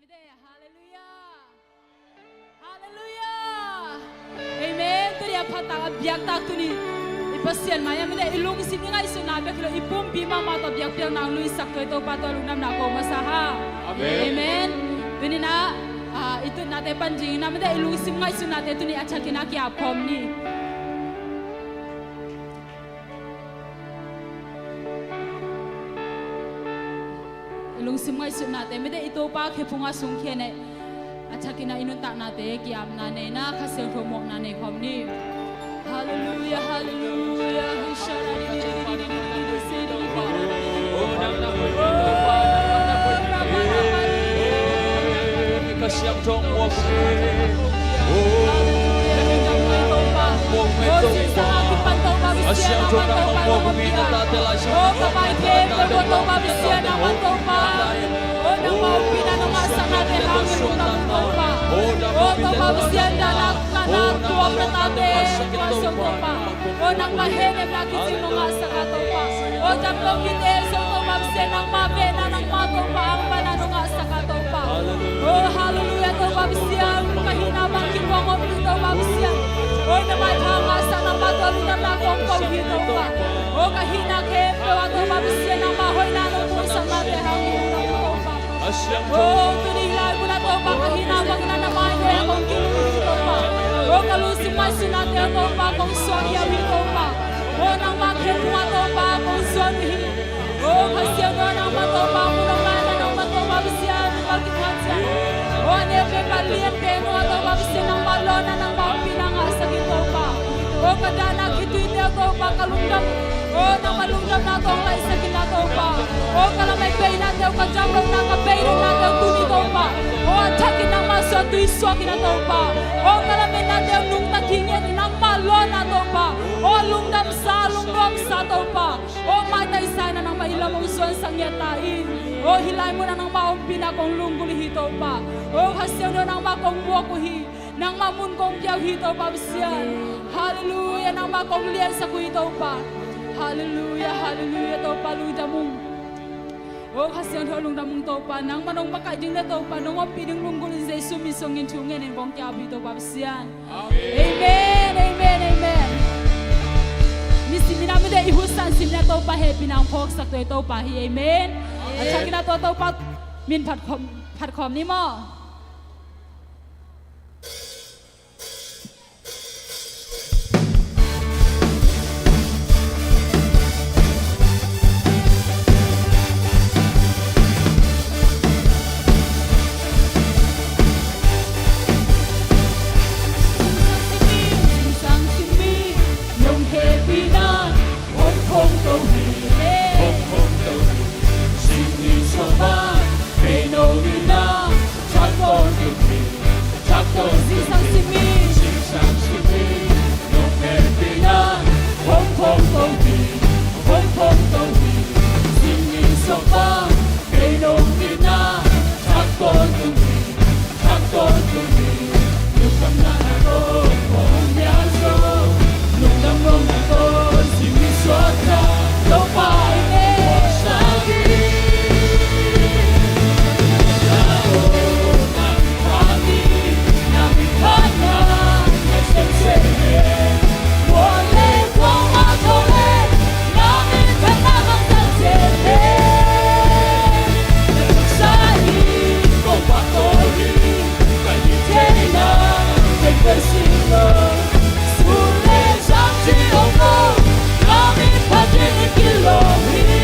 ไม่ได้ฮาเลลูยาฮาเลลูยาเอเมนตัวเดียพัตตาเบียกตาตุนีอีพัสเซียนมายังไม่ได้ลุงสิมีไงสุนาเบกเลยอีปุ่มปีมามาตัวเบียกเปียงนางลุยสักตัวปาตัวลุงน้ำหนักของมาซาฮาเอเมนตัวนี้นะitu nate panjing na mede ilung sim ngai su nate tu ni acha kina kya phom ni ilung sim ngai su nate mede ito pa khe phunga sung khe ne acha kina inun ta nate kyam na ne na khasel tho mok na ne khom ni hallelujah hallelujah hishara ni ni se ri ka o nam na ho siap trong mùa mùa siap trong năm mùa mùa mình ta te lại siap trong năm oh hallelujah to babisian kahina bangkin wangom to babisian oh namai thanga sana matol na kong kong hito pa oh kahina ke to babisian na mahoy na no sama te hangin to pa oh tuni lai pula to pa kahina bangna na mai ne kong hito pa oh kalusi mai sina te to pa kong soya hito pa oh nang ma ke kwa to pa kong soya oh kasian na ma to pa kong na na ma to babisian oh ne pe palian pe no to babisian nang malona nang mapinang sa gito pa oh kadana gitu ite to pa kalungdam oh nang malungdam na to lai sa gito pa oh kalamay pe na te ka jamrong na ka pe na te tuni to pa oh atake na maso tu iswa kina to pa oh kalamay na te nung takingin nang malona to pa oh lungdam sa to pa oh mai tai sai na nang mailamong suan sang yatain oh hilay mo na nang maumpi na kong lungguli hito pa oh hasyaw na nang makong buwako hi nang mamun kong kiyaw hito pa bisyan hallelujah nang makong liyan sa kuhito pa hallelujah hallelujah to pa lungdamong oh hasyaw na lungdamong to pa nang manong makajing na to pa nang mapiding lungguli sa sumisongin tungin in kong kiyaw hito pa bisyan amen amen amen misi minamide ihusan simna to pa happy nang phok sak to pa hi amen acha kina to pa min phat khom ni mo Hãy subscribe cho kênh Ghiền Mì Gõ để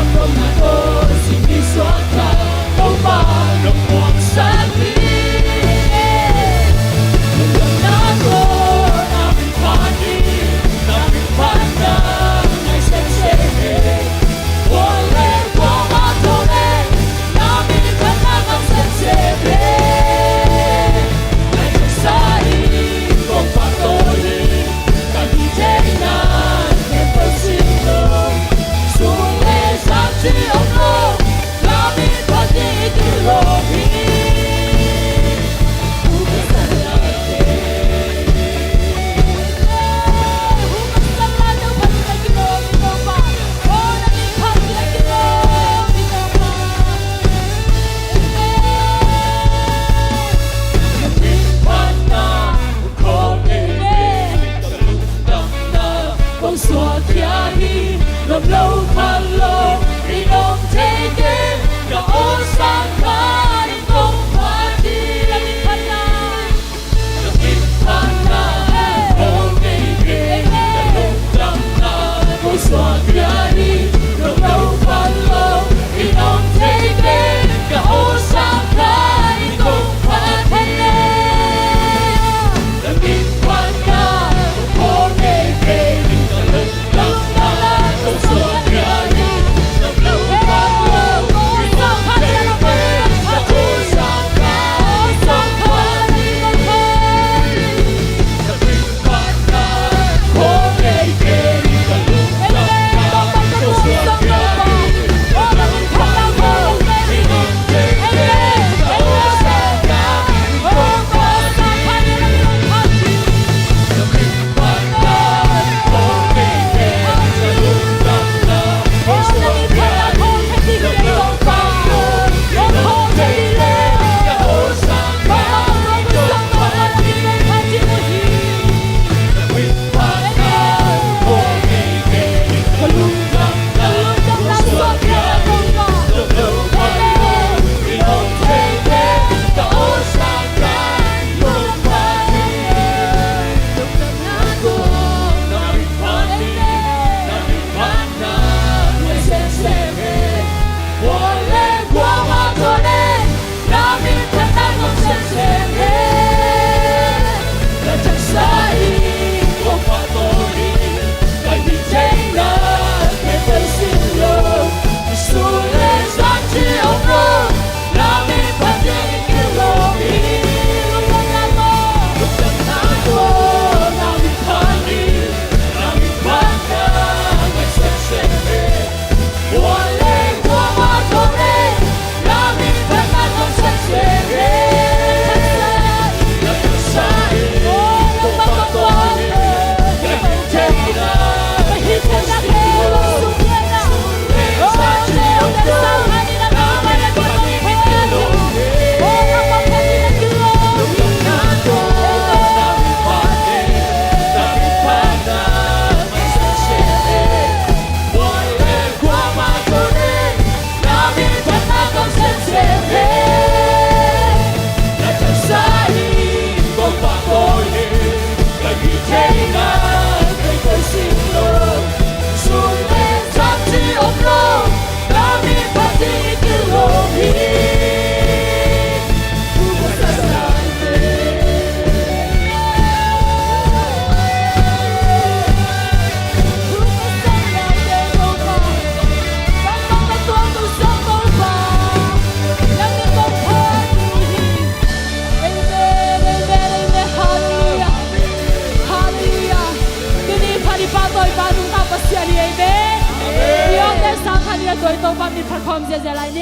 không bỏ lỡ 所天意，龙楼看楼，你龙天给，让我上看你东华地，让你看呐，让你看呐，我给给，让龙长呐，我所天意，龙楼看楼，你龙天给，让我上看你东华地，让你看呐，我给给，让龙长呐，我所天意，龙楼看楼，你龙天给，让我上看你东华地，让你看呐，我给给，让龙长呐，我所天意，我让你看呐，我给你，让我上看你东华地，让你看呐，我给给，让龙长呐，我所天意，让你看呐，我给给，让我上看你东华地，让你看呐，我给给，让龙长呐，我所天意，让龙看喽，你龙天给，让我上看你东华地，龙长呐，让你看你，让你看呐，我先生嘿，我来我马多嘞，让你看呐，我先生嘿，那江山里我马多里，该你谁呢？给分心了，你输了三只红肉，让你看见一个罗米，龙长呐，龙长呐，让你看你，让你看呐，我先生嘿，我来我马多嘞，让你看呐，我先生嘿，那江山里我马多里，该你谁呢？该你分心了，tôi tô bám đi phát khom dễ lại đi.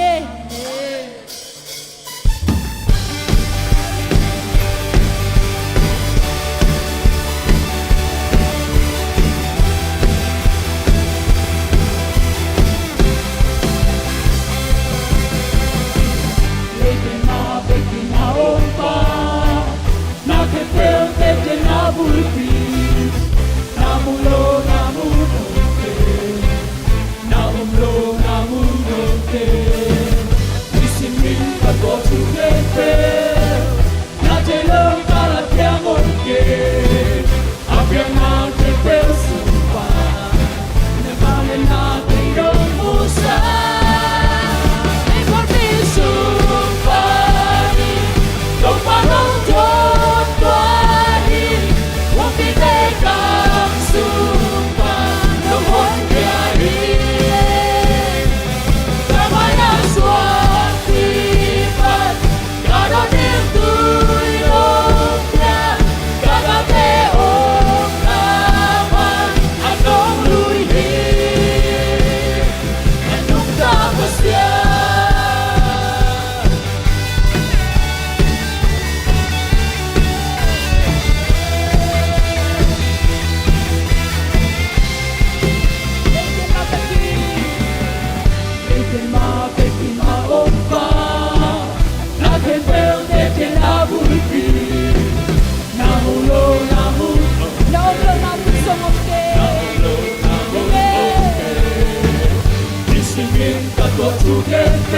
주겠게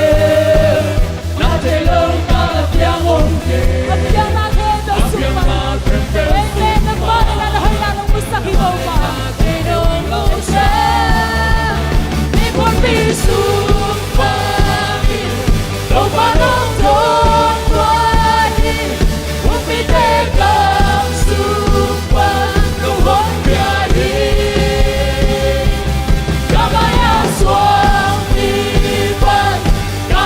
낮에 영광 영원게 Abiyang natin ang sumpa. Amen. Nagmana na lahat na ng musakibaw pa. Hãy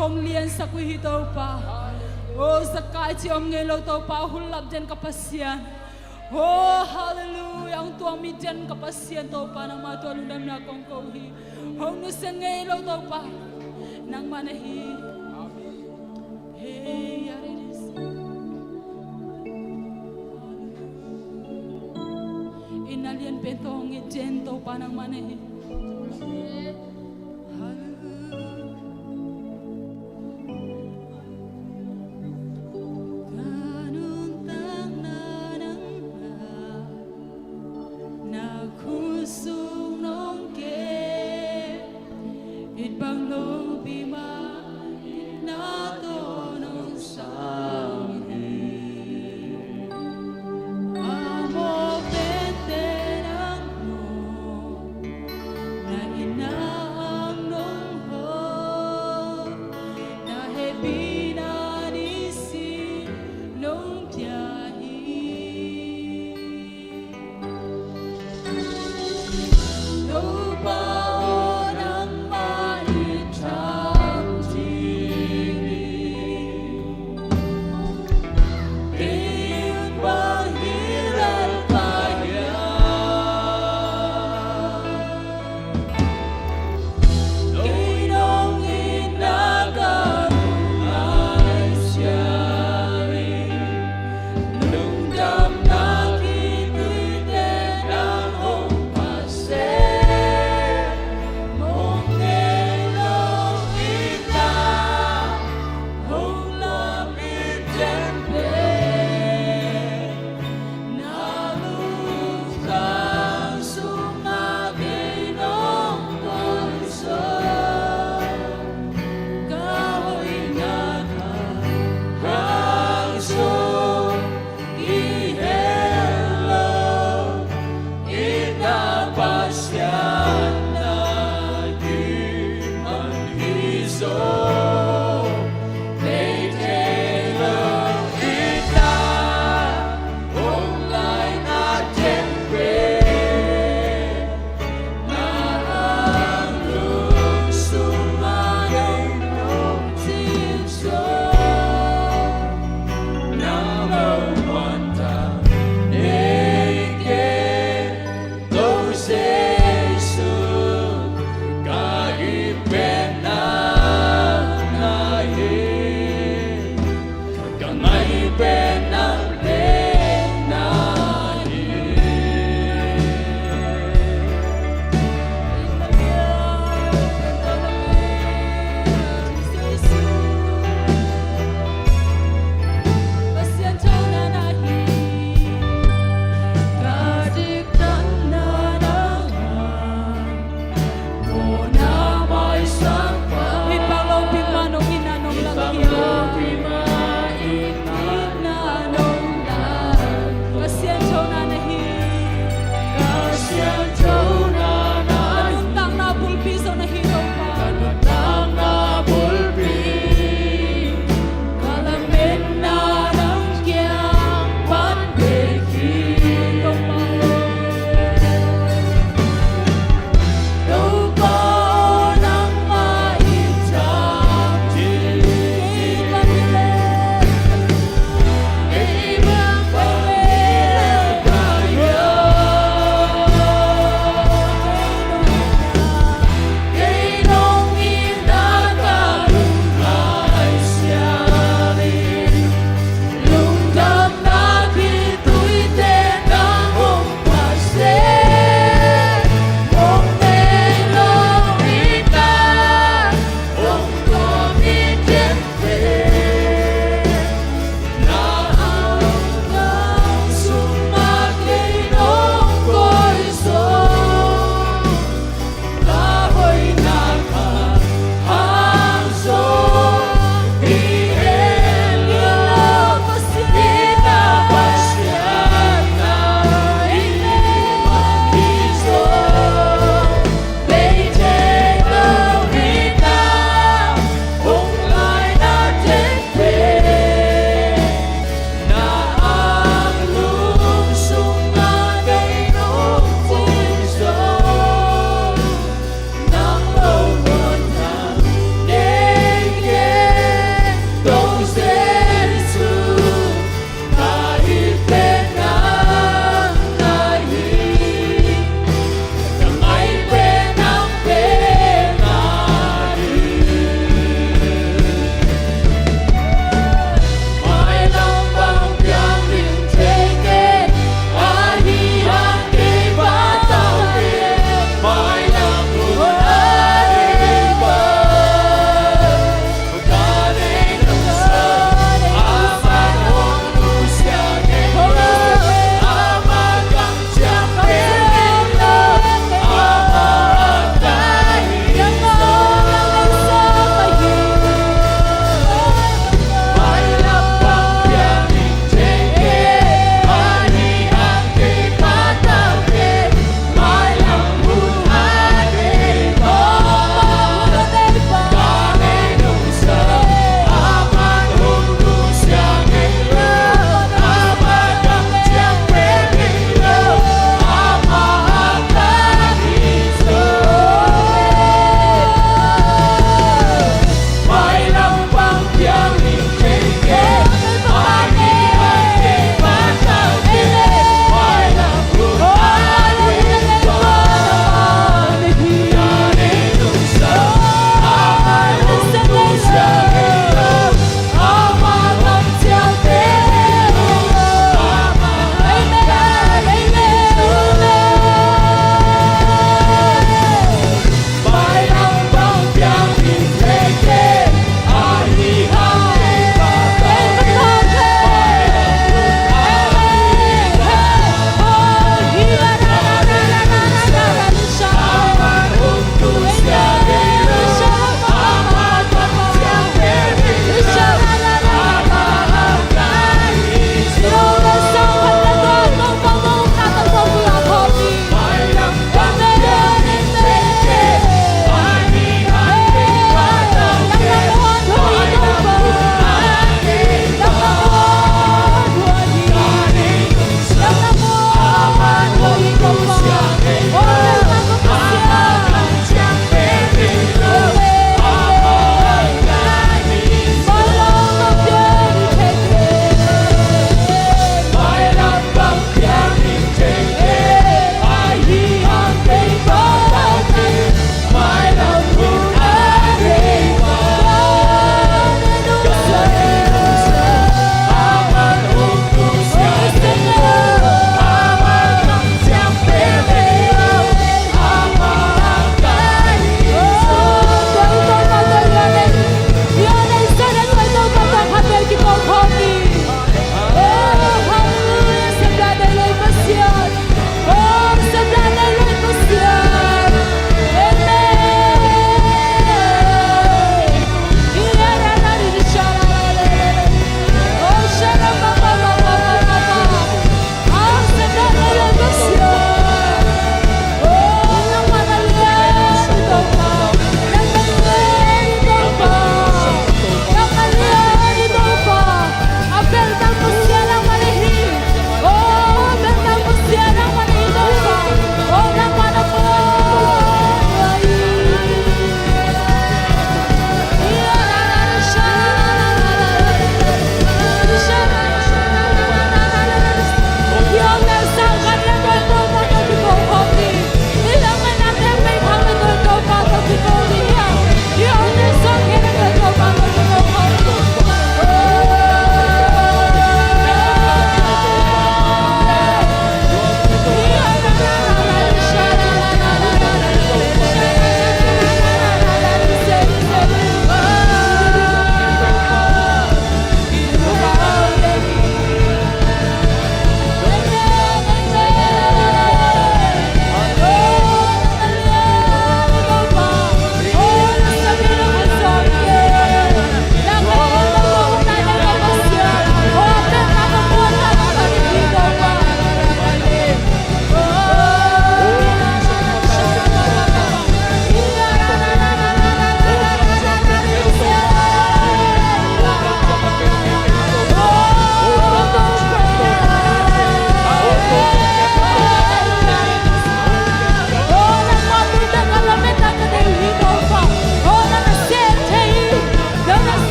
kong lian sa kuhito pa. Oh, sa kahit si Om Ngelo to pa, hulab dyan kapasyan. Oh, hallelujah. Ang tuwang mi dyan kapasyan to pa, nang matulundan na akong kuhi. Oh, nusang Ngelo to pa, nang manahi. Hey, yari nis. Inalian petong idyan to pa, nang manahi.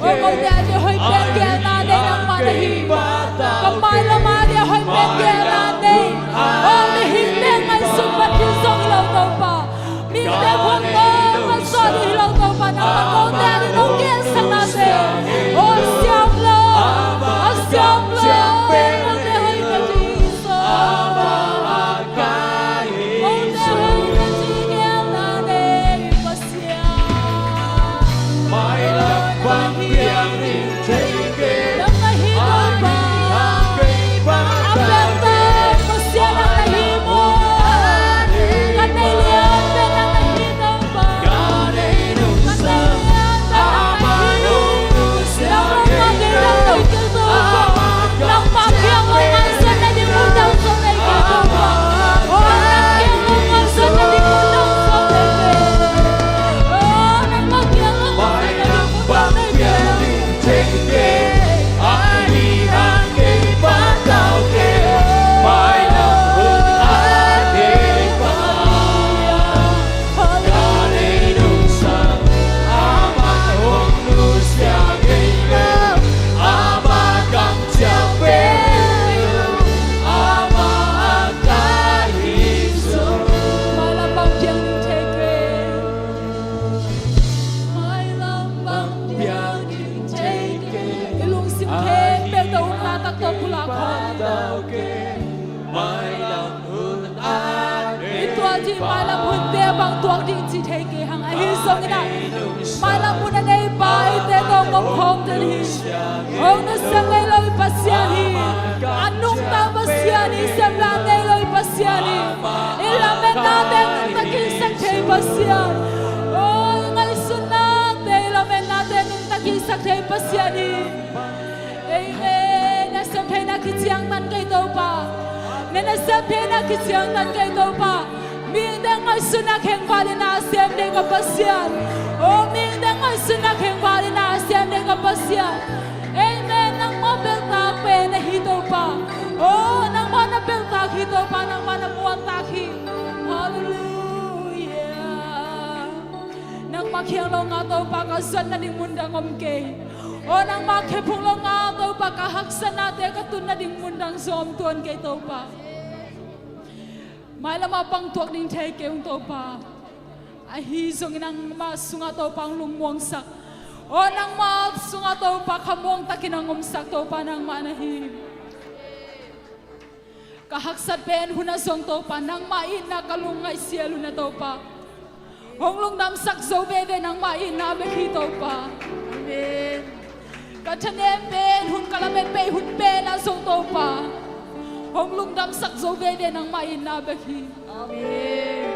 ô ngôi nhà đi hơi bên kia na đây nang manahi kamay lama đi hơi bên kia na đây ô đi hin bên ngay sung bắt đi song lâu đâu pa min để phong ngô ngan so đi lâu đâu pa nang ngô nhà đi nông kia sang na đây ô xiang lo ngô để hơi cái gì so mai làm hun te bang tuak ding chi thei ke hang a hi song ina mai làm hun nei bai te to ngom khom te hi ong na sang nei loi pasian hi anung ta pasian hi sam la nei loi pasian hi ila me na te ta ki sang thei pasian oi ngai sun na te ila me na te ta ki sang thei pasian hi amen na sam thei na ki chiang man kai to pa nên là xem thế nào khi chiang tan kai to pa mình đang ngồi xuân na khen vali na xem đây gặp pasian mình đang ngồi xuân na khen vali na xem đây gặp pasian amen nang mo bel ta pe na hito pa nang mo na bel ta hito pa nang mo na muan ta hi hallelujah nang ma khen lo nga to pa ka san na ding mun dang om ke nang ma khe phung lo nga to pa ka hak san na te ka tun na ding mun dang som tuan ke to pa mai lama pang tuak ding thei keung to pa a hi zong nang ma sunga to pang lung muang sak nang ma sunga to pa khamong takinang ngom sak to pa nang ma na hi ka haksat pen huna zong to pa nang ma in na kalung ngai sialu na to pa hong lung dam sak zo be be nang ma in na be hi to pa amen ka chanem pen hun kalamen pe hun pe na zong to pa hong lung dam sak zo ve de nang ma in na ba hi amen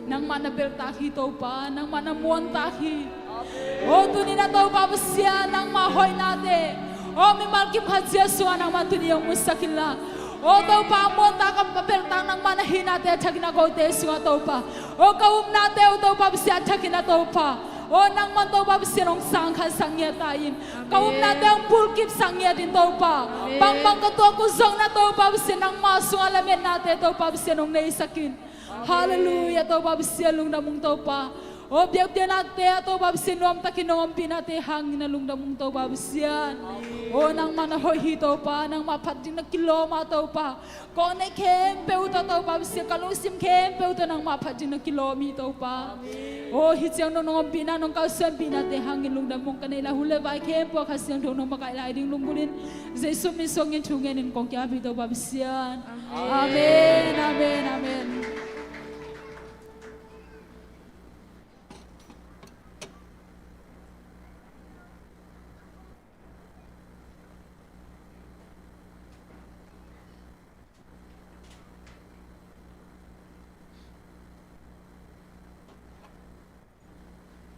nang ma na bel ta hi to pa nang ma na muan ta hi tu ni na to pa sia nang ma hoi na de mi mal kim ha sia so nang ma tu ni yong musakila to pa muan ta ka bel ta nang ma na hi na te thakina ko te su to pa ka na te to pa sia thakina to pa nang man to ba sinong sang khan sang ya ta in kaum na dang pul kip sang ya din to pa bang bang ka to ko zong na to ba sinang ma su ala men na te to pa sinong nei sakin hallelujah to ba sinong na mung to pa biak dia na te to ba sinom takinom pinate hang na lung na mung to ba sian nang man hoi hi to pa nang ma phat ding na kilo ma to pa ko nei kem pe u to ba sia ka lu sim kem pe u to nang ma phat ding na kilo mi to pa hi chiang no nom pina nong ka sem pina te hangin lung da mong kanela hule vai kem po kha siang thong no ma kai lai ding lung bulin jesu mi song in thungen in kong kya bi to ba sian amen amen amen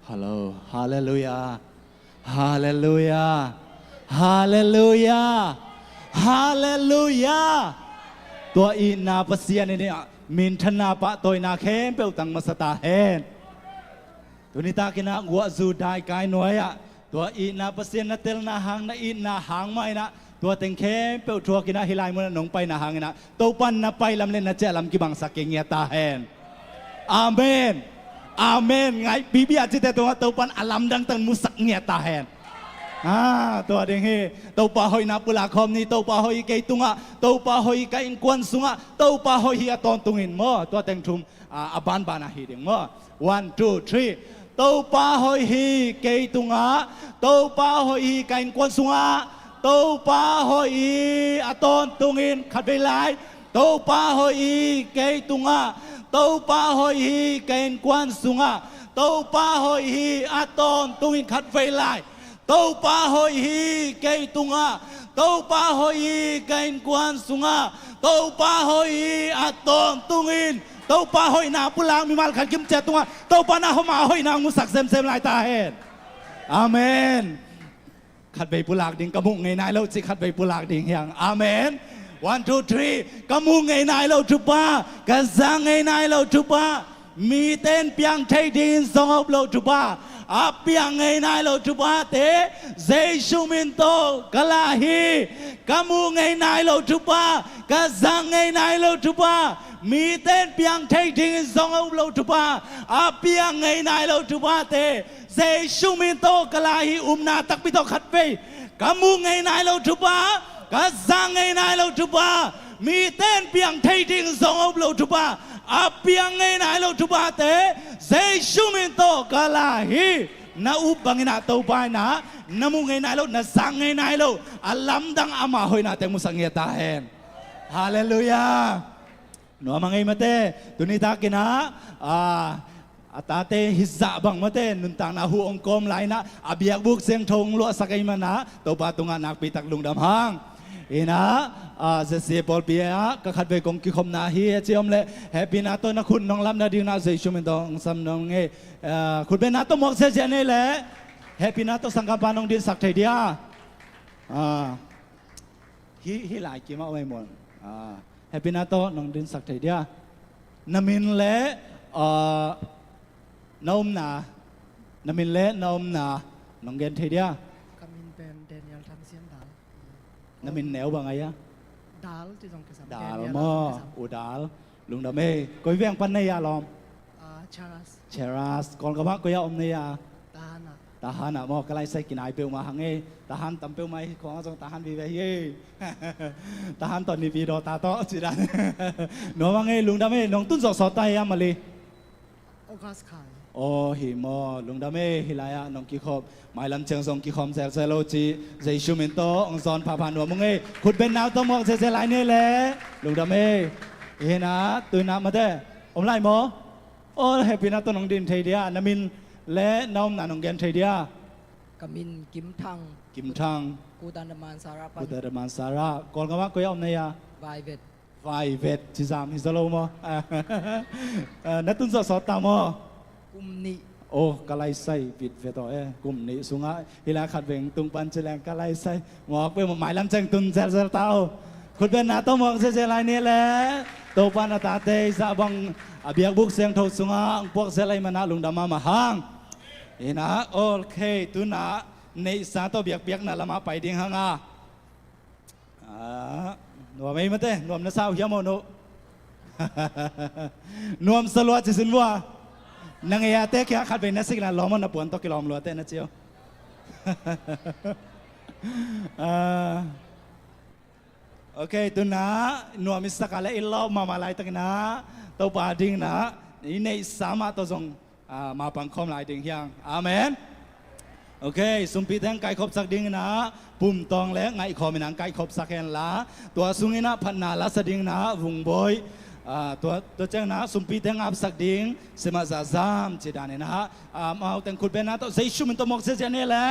Hello, hallelujah, hallelujah, hallelujah, hallelujah. Tua ina pasian ini min thana pa toy na khem pe utang masata hen. Tunita kina gua zu dai kai noya. Tua ina pasian na tel na hang mai na. Tua teng khem pe thua kina hilai mun nong pai na hang na. To pan na pai lam len na che lam ki bang saking ya ta hen. Amen. อาเมนไงบีบีอาจิตตัวตัวปันอลัมดังตันมุสักเงียตาแหนตัวเด้งเฮตัวปะหอยนับปุลาคอมนี่ตัวปะหอยเกยตุงะตัวปะหอยกัยกวนสุงะตัวปะหอยตอนตุงินมั้วตัวเต็งทุมบานบานาฮีเด้งมั้ว one two three ตัวปะหอยฮีเกยตุงะตัวปะหอยกัยกวนสุงะตัวปะหอยตอนตุงินขัดไปหลายตัวปะหอยเกยตุงะตัวปะหอยกัยกวนสุงะตัวปะหอยตอนตุงินขัดไปหลายtau pa hoi hi kei tunga tau pa hoi hi kain kuan sunga tau pa hoi hi aton tungin tau pa hoi na pulang mi mal khan kim che tunga tau pa na homa hoi na ngusak sem sem lai ta hen amen ขัดใบปุลากดิ่งกระมุงไงนายเราสิขัดใบปุลากดิ่งอย่างอาเมน one two three กระมุงไงนายเราทุบป้ากระซังไงนายเราทุบป้ามีเต้นเปียงไทยดินสองอบเราทุบป้าอาเปียงไงนายเราทุบป้าเตเจชูมินโตกะลาฮีกระมุงไงนายเราทุบป้ากระซังไงนายเราทุบป้ามีเต้นเปียงไทยดินสองอบเราทุบป้าอาเปียงไงนายเราทุบป้าเตเจชูมินโตกะลาฮีนาตักปิโตขัดไปกะมุงไงนายเราทุบป้ากะซังไงนายเราทุบป้ามีเต้นเปียงไทยดินสองอบเราทุบป้าอาเปียงไงนายเราทุบป้าเตเจชูมินโตกะลาฮีนาอุบังนาเตาไปนะนามุงไงนายเรานาซังไงนายเราอัลลัมดังอามาหอยนาเตมุสังเงตาเฮนฮาเลลูยาหนูมังไงมาเตตุนิตากินะตาเตฮิซาบังมาเตนุนตางนาหูองกอมไหลนะอาเบียกบุกเสียงทงลัวสักไอมานะตัวปาตุงานักปีตักลุงดำหางอีนะเสียบอลเปียก็ขัดไปกงกิคมนาฮีเจียมเลยแฮปปี้นาตัวนักคุณน้องลำนาดีนาเซชุมินตองซัมน้องเงคุณเป็นนาตัวหมอกเสียนี่แหละแฮปปี้นาตัวสังกัปานองดินสักไทยเดียฮีหลายกี่มาเอาไว้หมดแฮปปี้นาตัวน้องดินสักไทยเดียนามินและน้อมนามินเล่น้อมนาน้องเกนเทีย Kami ben Daniel Thamsian Dal. นามินแนวบางไงอะ Dal tu jong kesam. ดาลมออุดาลลุงดาเมก้อยเวียงปันในยาลอม Charas เชรัสก่อนกับว่าก้อยอมในยา Tahana. ทหารอะมอกระไรใส่กินไอเปียวมาหังเอทหารตำเปียวไม่ของจงทหารวีเวเยทหารตอนนี้วีดอตาโตจิดันน้องว่าไงลุงดาเมน้องตุ้นสอดสอดไตยามาเลย Okas Khai. โอ้หิมอลุงดาเมฮิลายะน้องกิคอบหมายลำเชียงทรงกิคอมเซลเซโลจีเจชูมินโตองซอนพาพานหัวมึงเอ้ขุดเป็นนาวตัวมองเซเซไลนี่แหละลุงดาเมเฮนะตื่นน้ำมาเด้อมไล่หมอโอ้แฮปปี้นะตัวน้องดินเทียนามินและน้องนาน้องแกนเทีย Kamin Kim Thang. กิมทัง Kutandaman Sarapan. กุตรมันสาระก่อนกับว่าก้อยอมในยา Vaivet. ไฟเวทจิซามฮิสโลมอนัตุนสอดตามอ Kumni. โอ้กะไลไซปิดเฟตกลุ่มนี้สุงะฮิลาขัดเวงตุงปันเจริญกะไลไซหมอกไปหมายลำเชิงตุนเซลเซลเตาคุณเป็นนาโตมอกเซเซลายนี่แหละโตปันตาเตซาบังอเบียกบุกเสียงโทสุงะพวกเซลายมานาลุงดามามาหางอีนะโอเคตุนาในสาโตเบียกเบียกน่ะละมาไปดิ้งหางหนวมไม่มาเต้หนวมน่ะสาวเฮียโมโนหนวมสลัวจิสินวัวนางเอเตะแค่ขัดไปนักสิกนะล้อมันนับปวนตกิลอมลัวเตะนะเจียวโอเคตุนะหนวมิสกาเลอิลลอมาลายตักนะตัวปาดิ้งนะนี่ในสามารถตัวทรงมาปังคอมลายดิ้งยังอาเมนโอเคสุมปีแทงไก่ครบสักดิ้งนะปุ่มตองและไงคอมินังไก่ครบสักแห่งละตัวสุงินะพันนาลัสดิ้งนะวุงบอยตัวเจ้านะสุมปีแทงอับสักดิ้งเสมาซาซามจีดานนะฮะมาเอาแต่งคุณเป็นนะตัวเซชุมินตัวมกเซเจนี่แหละ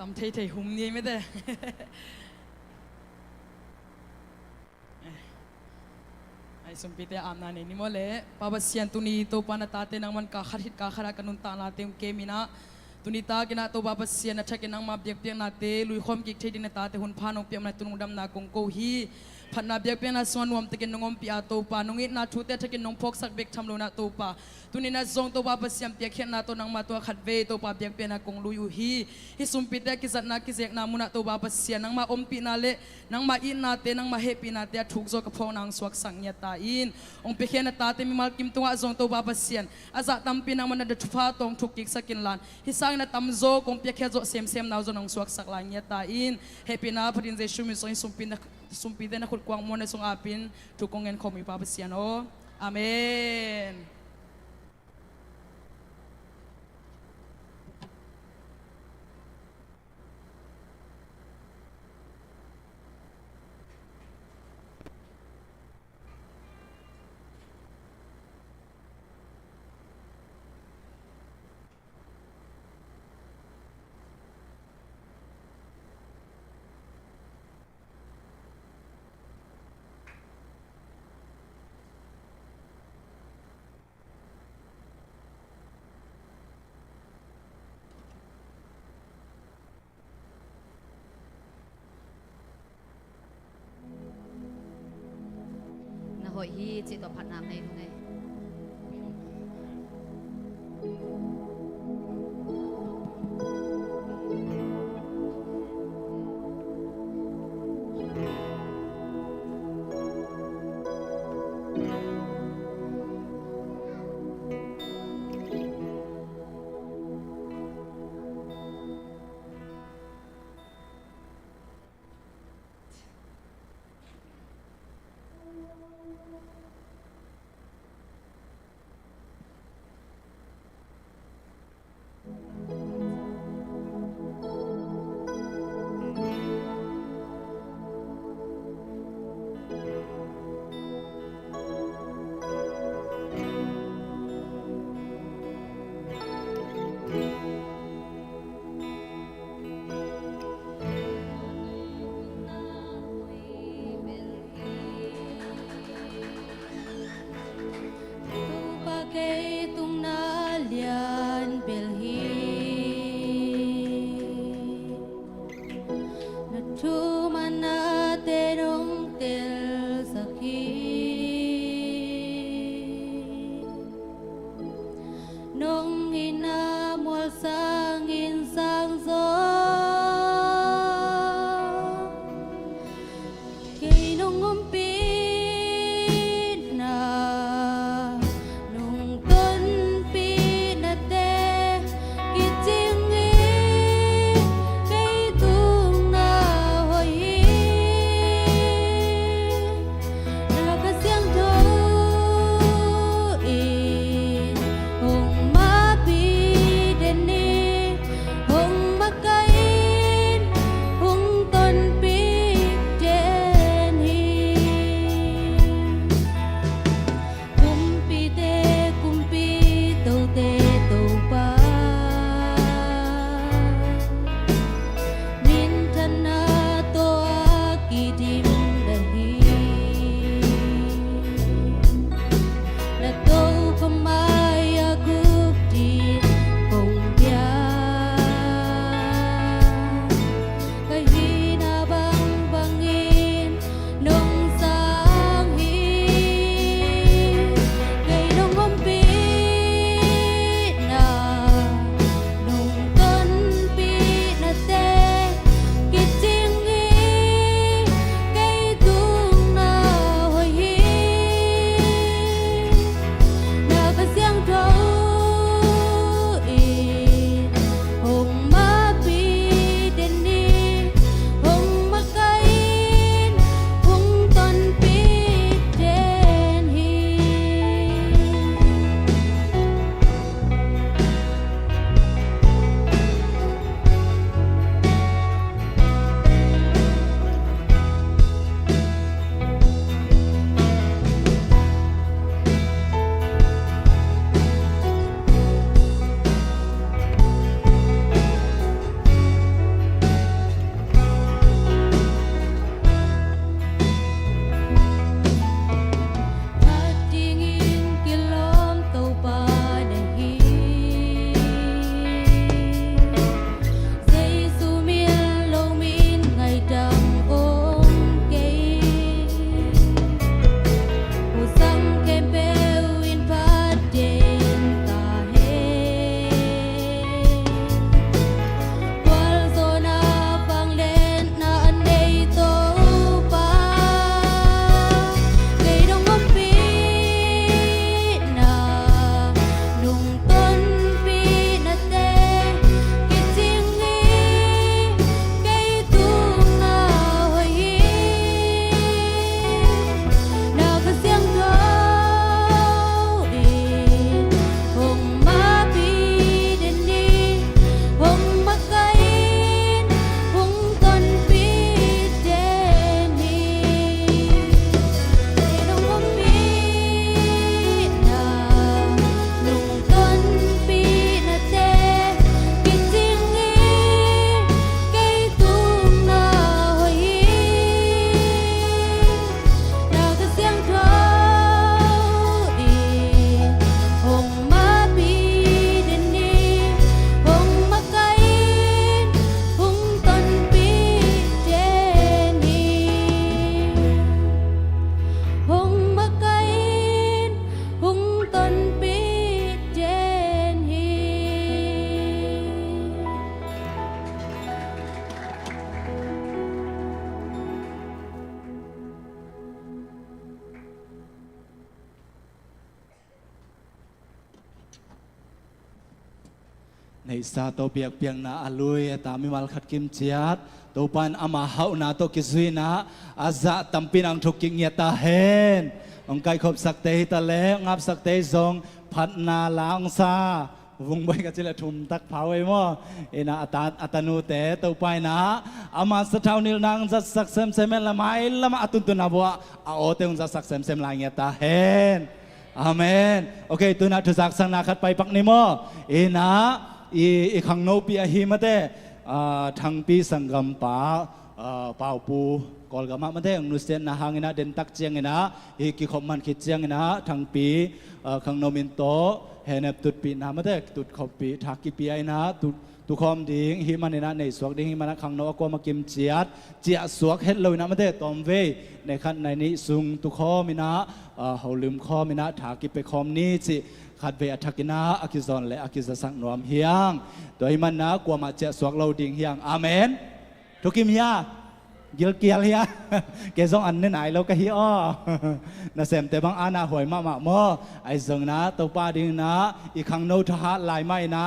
ตำเทหุ่มนี่ไม่ได้ไอ้สมปิเตอามนานี่นิโมเลปาบเซียนตุนีโตปานาตาเตนังมันกาขริดกาขรากันุนตานาเตมเกมินะตุนิตากินาโตปาบเซียนนัชกินังมาเบียกเปียงนาเตลุยคอมกิกเทดินตาเตหุนพานองเปียมนาตุนงดำนากงโกฮี พันนาเบียกเป็นนาสวนวมตะกินนงอมปีอาโตปานงอิดนาทูเตตะกินนงพกสักเบกทำโลนาโตปาตุนินาซงโตปาเปเสียมเปียกเขียนนาโตนังมาตัวขัดเวโตปาเบียกเป็นนากงลุยูฮีฮิสุมปิเตกิสัตนากิเซกนามุนาโตปาเปเสียนังมาอมปีนาเลนังมาอินนาเตนังมาเฮปีนาเตถูกโซกพองนางสวกสังยตาอินองเปียกเขียนตาเตมิมากิมตัวซงโตปาเปเสียนอาจะตัมปีนังมันนาทุฟ้าตองทุกกิกสกินลานฮิสังนาตัมโซกงเปียกเขียนโซเซมเซมนาวโซนางสวกสักลายยตาอินเฮปีนาพดินเจชูมิโซอิสุมปีนาsumpite na kulkwang mo na sung apin tukongin ko mi papasyan o amen. hội hi chị tổ phạt nam này không này Oh ในซาโตเปียกเปียงนาอลุยตามิมัลขัดกิมเจียดตัวปันอามาเฮานาโตกิซุยนาอาซาตัมปินังทุกกิงเงียตาเฮนองไกขบสักเตยตะเลงับสักเตยทรงพัดนาลางซาวงใบกัจจลทุมตักเผาไว้มั่วเอ็นะอัตนูเตตัวไปนะอามาสะเท่านิลนางจัดสักเซมเซมละไม้ละมาตุนตุนาบัวอาโอเตงจัดสักเซมเซมลายเงียตาเฮนอาเมนโอเคตัวนักทุสักสังนาคัดไปปักนิโมเอ็นะอีขังโนปีอาหิมะเตทางปีสังกัมปาเป่าปูกอลกามามันเตงนุสเซนนะหางนะเดนตักเจียงนะอีกิขมันคิดเจียงนะทางปีขังโนมินโตเฮเนบตุดปีนามันเตตุดขบปีทักกิปีไอนะตุคอมดิ่งหิมันนะในสวกดิ่งหิมันนะขังโนก็มากิมเจียดเจียสวกเฮ็ดเลยนะมันเตตอมเวในขั้นในนี้ซุงตุคอมินะเฮาลืมคอมินะทักกิไปคอมนี้จิขัดเวอทักินาอากิซอนและอากิซสังนวมเฮียงโดยมันนะกว่ามาเจสวกเราดิ่งเฮียงอาเมนทุกิมเฮียเกี่ยวเฮียเกซองอันนี้ไหนเราก็เฮียอ้อนะเสมแต่บางอาณาหวยมากๆมั่วไอ้ซงนะตัวป้าดิ่งนะอีขังโนทหารลายไม้นะ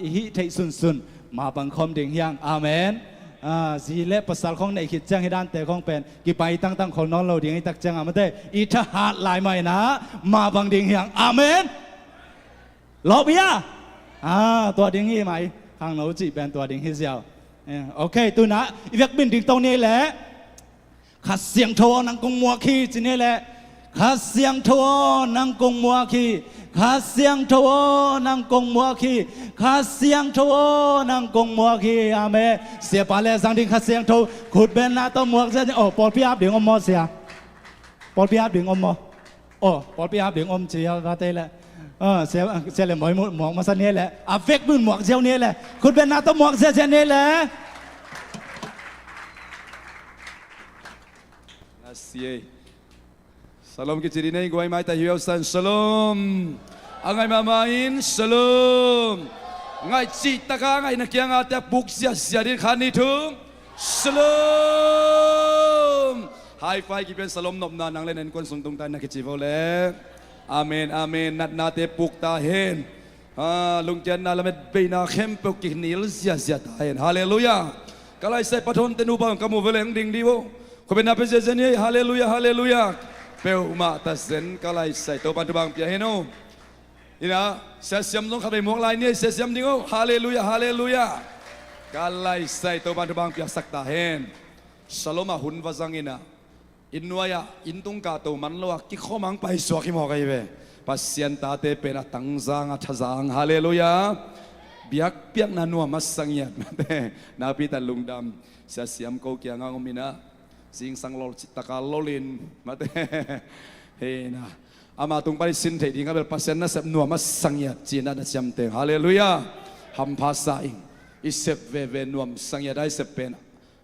อีฮิเทสุนมาบังคมดิ่งเฮียงอาเมนสีเล็บภาษาของในขีดแจ้งให้ด้านแต่ของเป็นกี่ไปตั้งของน้องเราดิ่งให้ตักแจ้งมาได้อีทหารลายไม้นะมาบังดิ่งเฮียงอาเมนลบเฮียตัวดิ่งฮีไหมข้างโน้จีเป็นตัวดิ่งฮีเซียวโอเคตัวนะอีเวกบินถึงตรงนี้แหละขัดเสียงโทนังกงมัวขี้จีนี่แหละขัดเสียงโทนังกงมัวขี้ขัดเสียงโทนังกงมัวขี้ขัดเสียงโทนังกงมัวขี้อาเมเสียปาเลสังดิ่งขัดเสียงโทขุดเป็นนาตัวมัวเสียโอ้ปอดพี่อาบดิ่งอมมอเสียปอดพี่อาบดิ่งอมมอโอ้ปอดพี่อาบดิ่งอมเจียวราเต้แหละเสียเลยหมอยหมวกมาสันนี้แหละอาเฟกบุญหมวกเจียวนี้แหละคุณเป็นนาตัวหมวกเสียนี้แหละSalam kita ini gua mai ta hiu san salam angai mamain salam ngai cita ka ngai nak yang ate buk sia sia din khani thum salam high five kipen salam nom na nang len kon sung tung tan nak chi vo le amen amen nat na te puk ta hen lung jan na lamet be na khem puk ki nil sia sia ta hen haleluya kalai sai pathon tenu bang kamu veleng ding di wo ko ben na pe zen ye haleluya haleluya Peu mata sen kalai sai to ban bang pia heno ina sesiam long khabai mok lai ni sesiam dingo haleluya haleluya kalai sai to ban bang pia sakta hen saloma hun wazangina inwaya intung ka to man lo ki khomang pai so ki mo kai be pasien ta te pe na tangzang athazang haleluya biak piak na nuwa masangyat na pi ta lungdam sesiam ko kya ngomina sing sang lol citaka lolin mate hena ama tung pari sin thei ding abel pasen na sep nuwa mas sangya china na siam te haleluya ham phasa ing isep ve nuam sangya dai sep pen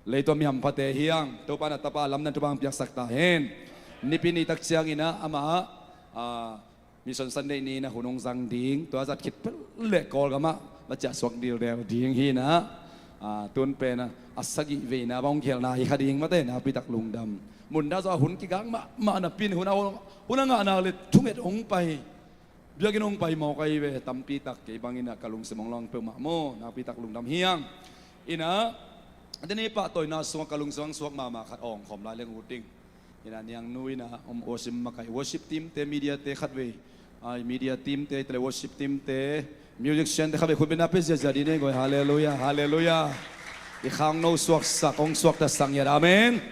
leito mi ham phate hiang to pa na tapa lam na tubang piak sakta hen nipini tak chiang ina ama mission sunday ni na hunong sang ding to azat khit le kol gama ma cha swak dil del ding hi na tuan pena asagi ve na bang khel na hi khading mate na pi tak lungdam mun da za hun ki gang ma na pin hun nga na le thumet ong pai biagin ong pai mo kai ve tampi tak ke bangina kalung semong long pe ma mo na pi tak lungdam hiang ina adeni pa toy na suang kalung suang suak ma khat ong khom lai leng uting ina niang nui na osim makai worship team te media te khatwe ai media team te tele worship team te music chen te khabe khut bena pe ja di ne go hallelujah hallelujah i khang no suak sa kong suak ta sang ya amen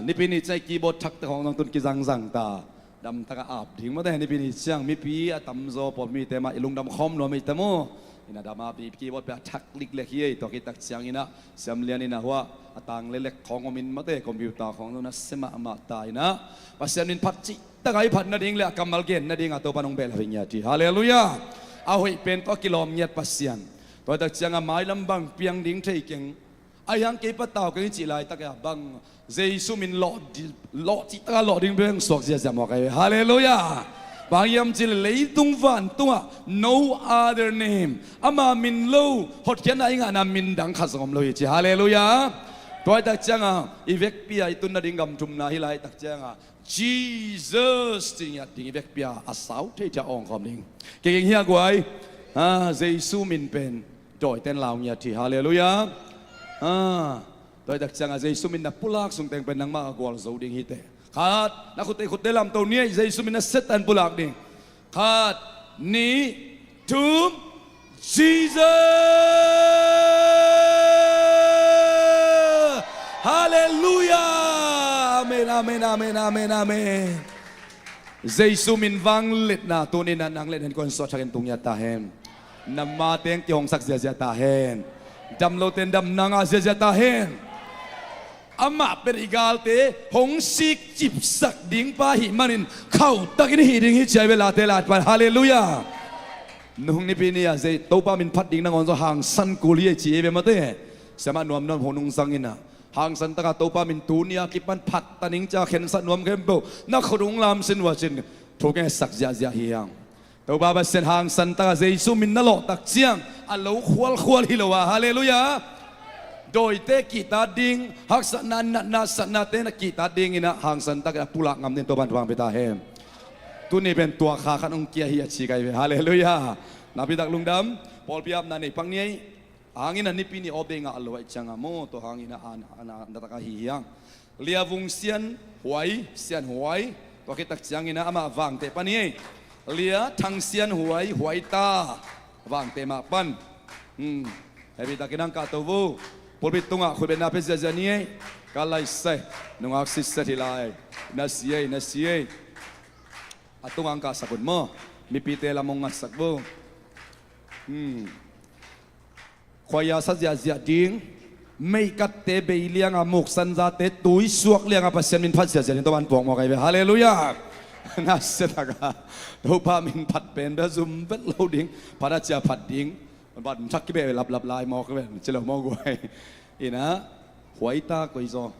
ni pini chai keyboard thak ta hong nang tun ki jang ta dam ta ka ap ding ma da ni pini chang mi pi atam zo po mi te ma ilung dam khom no mi ta mo ina dama pi keyboard pa thak lik le hi to ki tak chang ina sam lian ina wa atang le lek khong min ma te computer khong no na sema ma ta ina pasian nin phat chi ta gai phat na ding le kamal gen na ding to panong bel hinya ti hallelujah a hoi pen to kilom nyat pasian to tak changa mai lambang piang ding thei keng ayang ke pataw ke chi lai tak ya bang jesu min lo chi ta lo ding beng sok sia sia mo kai hallelujah bang yam chi leitung van tua no other name ama min lo hot khian ai nga na min dang khasom lo chi hallelujah to tak changa ivek pi ai tun na ding gam tum na hi lai tak changa Jesus ting ya ding ivek pia asau the ja ong khom ding ke hiya gwai เยซูมินเป็นโดยเต้นลาวเนี่ยที่ฮาเลลูยาโดยดักจังเยซูมินนับปุลักสุงเต็งเป็นนังมากวลโซดิงฮิเตขาดนักขุดลำตัวนี้เยซูมินนับเซตันปุลักดิขาดนี้ทูม Jesus Hallelujah Amen Amen Amen Amen Amen Giêsu min vang lit na tunin na nang lit hen kon so chakin tung ya ta hen namma teng ti hong sak zia ta hen dam lo ten dam nanga zia ta hen ama perigal te hong sik chip sak ding pa hi manin khau takin hi ding hi chai bela te lat pa hallelujah nung ni pinia zai to pa min phat ding na ngon so hang san kulie chi be ma te sama nuam non honung sangina hang san taka to pa min tunia kipan phat taning cha khen san nuam kem bo na khurung lam sin wa chin thoke sak ja ja hiang to ba ba sen hang san taka jesu min na lo tak chiang a lo khwal hi lo wa hallelujah doi te kita ding hak san na san na te na kita ding ina hang san taka pula ngam nen to ban wang peta hem tu ni ben tua kha khan ong kia hi chi kai ve hallelujah na pi dak lungdam pol piap na ni pang ni hangin ani pini obenga alwai changa mo to hangin ana nataka hiang liavung sian huai to kitak changina ama wang te pani lia thang sian huai ta wang te ma pan hebi takinang ka to vu polbit tunga khube na pe jani kalai sai nung aksis satilai na siye atung angka sabun mo mipite lamong ngasak bu khoya sa zia ding mei kat te be liang amuk san za te tui suak liang pasien min phat sia to ban pong mo kai be hallelujah na setaka to pa min phat pen be zum bet loading pada cha phat ding ban thak ki be lap lai mo ka be chelo mo goi ina huaita koi zo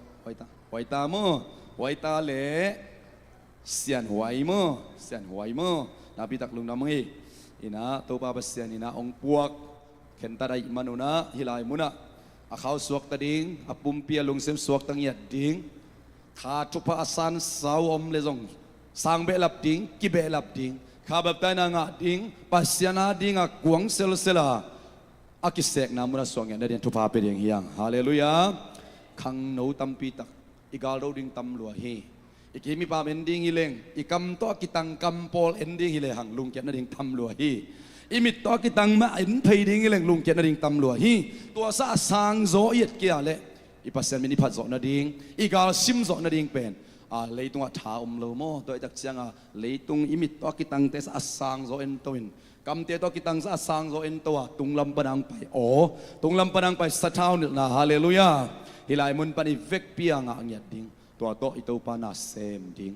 huaita mo huaita le sian huai mo na bi tak lung na mo ina to pa pasien ina ong puak ken tarai manuna hilai muna akhaw suak tading apum pia lungsem suak tang yat ding kha chupa asan saw om le jong sang be lap ding ki be lap ding kha bap ta na nga ding pasiana ding a kuang sela akisek na muna suang yan den thupa pe ding hiang hallelujah khang no tampi tak igal ro ding tam lua hi ikimi pa ending hileng ikam to kitang kampol ending hile hang lung ket na ding tam lua hi imit to kitang ma in phei ding ileng lung ket na ding tam lua hi to sa sang zo yet kia le ipasen mini phat zo na ding igal sim zo na ding pen leitung a tha lo mo to tak chiang leitung imit to kitang te sa sang zo en toin kam te to kitang sa sang zo en to tung lam panang pai tung lam panang pai sa thau na hallelujah hilai mun pani vek pia nga ngiat ding to ito pa na sem ding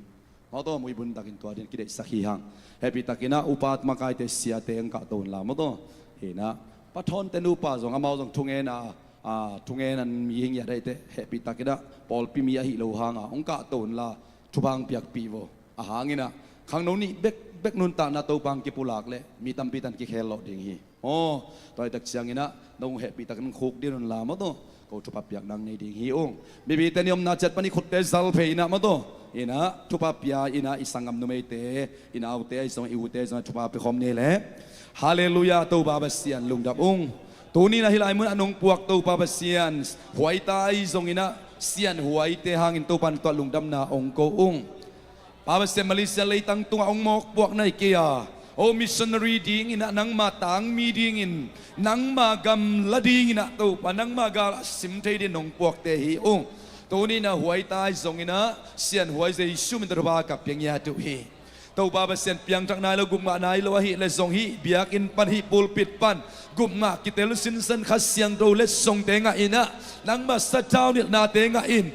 mo to mui bun takin to din kidai sakhi hang happy takina upat makai te sia te ang ka ton la mo to hina pathon te nu pa jong amau jong thungen an mi hing ya dai te happy takina pol pi mi hi lo hanga ong ka ton la thubang piak pi wo a hangina khang no ni bek nun ta na to pang ki pulak le mi tam pi tan ki khel lo ding hi toy tak siangina nong happy takin khok din la mo to ko thupa piak nang nei ding hi ong bibi teniom na chat pani khut te zal pheina mo to ina thupa pia ina isangam numei te ina autte isong iute jong thupa pe khom ne le hallelujah to baba sian lungdap ong tuni na hilai mun anong puak to baba sian huai ta isong ina sian huai te hangin to pan to lungdam na ong ko ong baba sian malaysia leitang tunga ong mok puak nai kia missionary ding ina nang matang mi ding in nang magam lading ina to panang magal sim thei din nong puak te hi ong tuni na huai tai zong ina sian huai zai sum in ba kap yang ya tu hi to ba sian piang thak nai lo gum ma nai lo hi le zong hi biak in pan hi pulpit pan gum nga kitel sin san khas siang do le song te nga ina nang ma sa chau ni na te nga in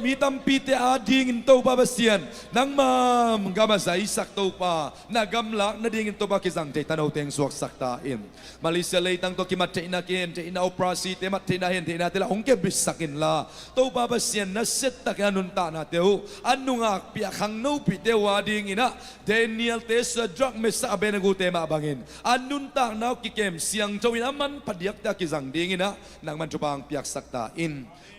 mi tam pi te a ding in to ba sian nang ma gama zai sak to pa na gam lak na ding in to ba ki zang te tanaw teng suak sak ta in malaysia lei tang to ki mat te na ken te ina operasi te mat te na hen te na te la ong ke bis sakin la to ba sian na set ta ka nun ta na te anu nga pi khang no pi te wa ding ina เดเนียลเตสดรักเมสซาเบนกูเตมาบังอินอันนุนตานาวกิเกมเสียงจวินามันพเดียกตากิจังดีงินะนางมันจุบางเปียกสักตาอิน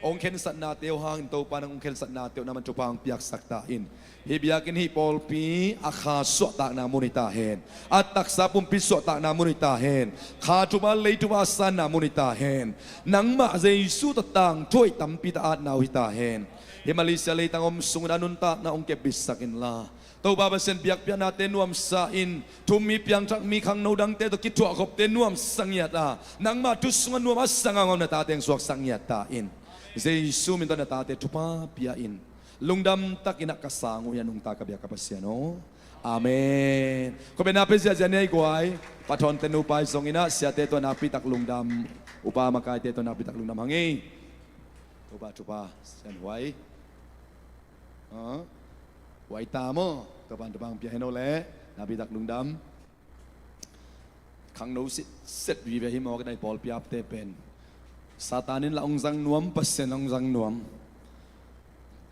องค์เข็นสัตนาเตียวหางโตปานองค์เข็นสัตนาเตียวนามันจุบางเปียกสักตาอินฮิบยากินฮิปอลปีอาคาสวตานามุนิตาเฮนอัตตักซาปุมปิสวตานามุนิตาเฮนขาจุมาเลยจุมาสันนามุนิตาเฮนนังมาเจสุตตังช่วยตัมปิตาอานาวิตาเฮนฮิมาลิเซียเลยตังอมสุงนานุนตานาองเก็บบิสักินลาตัวบาบเซนเบียกเปียนาเตนุมซาอินทุมมีเปียงจักมีขังโนดังเตตกิจวกบเตนุมสังยาตานังมาทุสงนุมสังงอนนาตาเตงสวกสังยาตาอินเจสุมินตนาตาเตทุปาเปียอินลุงดำตักอินักกสังอุยานุงตากระเบียกกระเสียโนอาเมนก็เป็นนาเปเซียเจเนยกวยปะทอนเตนุไปทรงอินะเสียเตตัวนาปิตักลุงดำอุปามากายเตตัวนาปิตักลุงดำหังงี้ทุปาเสียนไว้ไว้ตามตะบันตะบังเปียให้โนเล่นาปิตักลุงดำขังโนเสร็จวีเวหิมอกันในบอลเปียบเตเป็นซาตานินละองซังนวมปัสเซนองซังนวม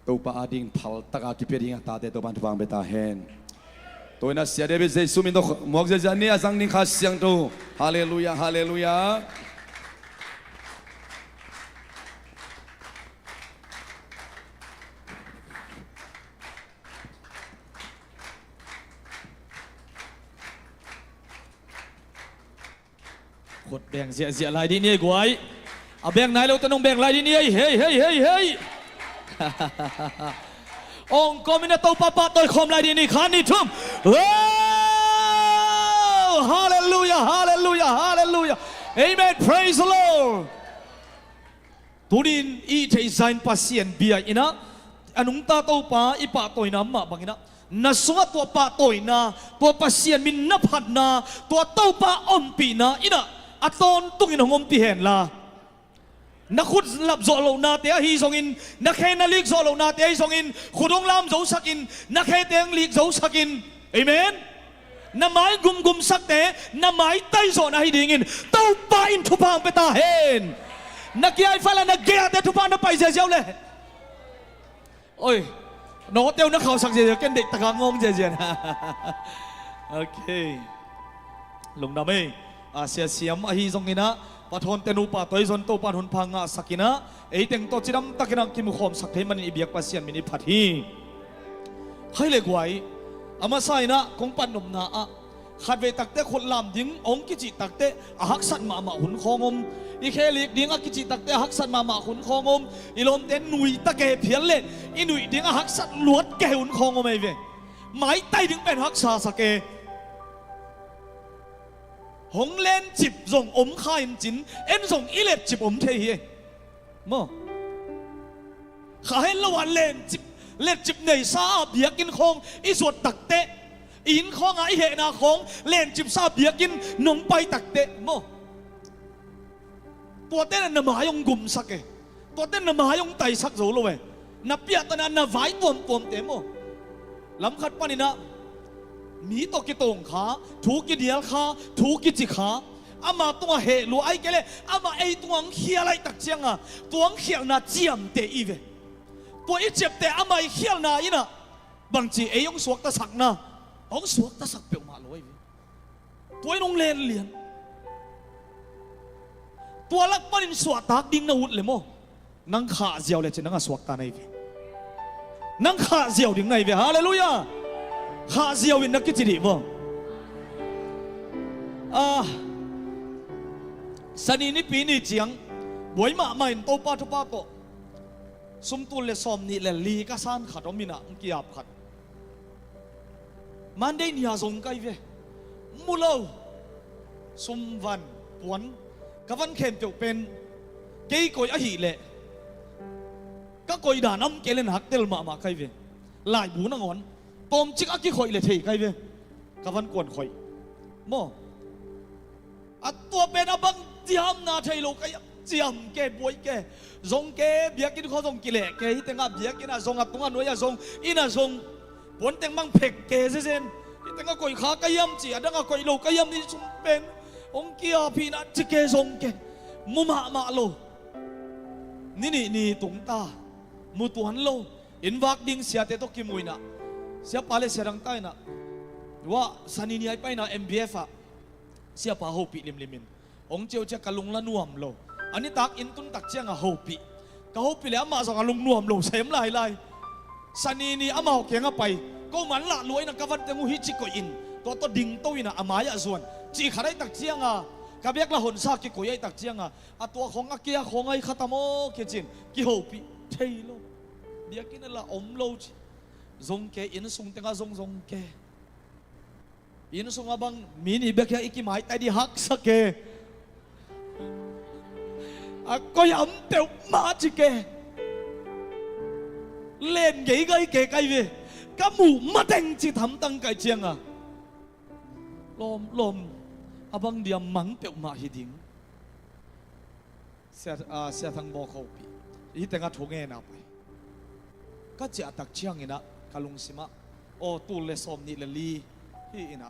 ตัวปาดิงพัลตะกากิเปียดิงตาเตตัวบันตะบังเบตาเฮนตัวนั้นเสียเดบิเซซุมินโตหมอกเจจานี่อาซังนิข้าเสียงโตฮาเลลูยาฮาเลลูยาขดแบ่งเสียลายที่นี่กวยเอาแบ่งไหนเราจะต้องแบ่งลายที่นี่เฮ้ยองค์กมินาโตปะปะตัวคอมลายที่นี่ขันนี่ทุ่มฮาเลลูยาเอเมน praise the Lord ตุดินอีเทย์ไซน์ปัสเซียนเบียอินะอนุงตาโตปะอีปะตัวน้ำมาบังอินะนัสวะตัวปะตัวนาตัวปัสเซียนมินนับหัดนาตัวโตปะอมปีนาอินะอัตอนตุกินหงมปีเห็นละนักขุดหลับโจโลนาเตียฮีส่งอินนักเฮนัลิกโจโลนาเตียฮีส่งอินขุดองลามโจสักอินนักเฮเตียงลิกโจสักอินเอเมนน้ำไม้กุมสักเตะน้ำไม้ไตโซนาฮิดิงินเต้าปาอินทุพางเปตาเฮนนักยายฟ้าละนักเกียร์เตทุพางนับไปเจียวเลยโอ้ยน้องเตียวนักข่าวสักเจียวกันเด็กตะกางงเจียนะโอเคลงดำเองอาเซียมอาฮีส่งอินะปะทอนเตนูปะตัวส่วนโตปะทนพังอาสักินะเอเต็งโตจิดำตะกินักกิมุขอมสักเทมันอิเบียกปัสเซียนมินิพัดฮีให้เล็กไว้อามาใส่นะคงปันนมนาอะขัดเวตักเตคนลามดิ้งองกิจิตักเตอาหักสันมาหุ่นคองมอีเคลิกดิ้งอากิจิตักเตหักสันมาหุ่นคองมอีลมเตนหนุยตะเกเพียนเล่อีหนุยดิ้งอาหักสันลวดแกหุ่นคองมไม่เวไม้ไตดิ้งเป็นหักซาสเกหงเล่นจิบส่งอมข้าอินจินเอ็นส่งอีเล็บจิบอมเทียมั้งข้าให้ละวันเล่นจิบเล็ดจิบในซาเบียกินคงอีสวดตักเตะอินคงไอเหนาคงเล่นจิบซาเบียกินนงไปตักเตะมั้งตัวเต้นน่ะหมายงกุมสักเอตัวเต้นน่ะหมายงไตสักโจโลเวนับเปียตนันน่ะไว้ตัวเตะมั้งลำคัดปานินะมีตัวกิตงขาถูกกิเดียลขาถูกกิจิขาอามาตัวเหลุไอเกเลอามาไอตัวเขียอะไรตักเจียงอ่ะตัวเขียน่ะเจียมเตอีเวตัวอีเจ็บแต่อามาเขียน่ะอีน่ะบางทีไอยงสวกตะสักน่ะองสวกตะสักเปียวมาเลยตัวน้องเลียนตัวลักปนินสวดตากดิ้งนาวุธเลยมั้งนังขาเจียวเลยจะนังสวกตาในเวนังขาเจียวดิ้งในเวฮาเลลูยาข้าเสียวินนักกิจดีบ่สนีนี่ปีนี่เจียงบวยมาไม่โตป้าทุป้าโตสมตุลเลสอมนี่เลลีกสานขัดอมินะมุกียบขัดมันได้เนี่ยส่งไกเวมูลาวสมวันปวนกับวันเข็มจุเป็นเกี่ยกอยอหิเละก็กอยด่าน้ำเกลนหักเตลมาไกเวลายบูนังอนตอมจิกอักกี้ข่อยเลยเทไกเวกับวันกวนข่อยมั่วอัตตัวเป็นอบังเจียมนาไทยโลกเจียมแกบวยแกทรงแกเบียกินเขาทรงกิเลแกที่แต่งเบียกินอะทรงอัตตัวน้อยอะทรงอินะทรงผลแต่งมังเพ็กแกเส้นที่แต่งก่อยขากยำจีดังก่อยโลกยำนี่สมเป็นองเกียพีนัจิเกทรงแกมุมาโลนี่ตุงตามุตัวนโลอินวักดิ้งเสียเตตกิมุยนะเสียปาเลเสียดังใต้น่ะ ว่าสันนิษฐานไปนะ MBF อะเสียป่าโฮปิลิมลิมินองเจียวจะกะลุงละนวมโลอันนี้ตักอินตุนตักเจียงอะโฮปิกะโฮปิแล้วมาสองกะลุงนวมโลเสมลายสันนิษฐานอามาเกียงไปก็มันละรวยนะกะวันเตงูฮิจิโกอินตัวดิ่งตัวอินะอามายะส่วนจีขาได้ตักเจียงอะกะเบียกละหนซากิโกยัยตักเจียงอะตัวของอาเกียของไอ้ขัตโมเกจินกิโฮปิเทโลเบียกินละอมโลจงเกอินสุงเตงะจงเกอินสุงabang miniเบียกya iki mai tai di hak sake ako yam teu ma chi ke len gei gai ke kai ve ka mu ma teng chi tham tang kai chiang lom abang dia mang peu ma hi ding sia thang bo khau pi hi tenga thonge na pai ka cha tak chiang ina kalung sima o tu le som ni le li hi ina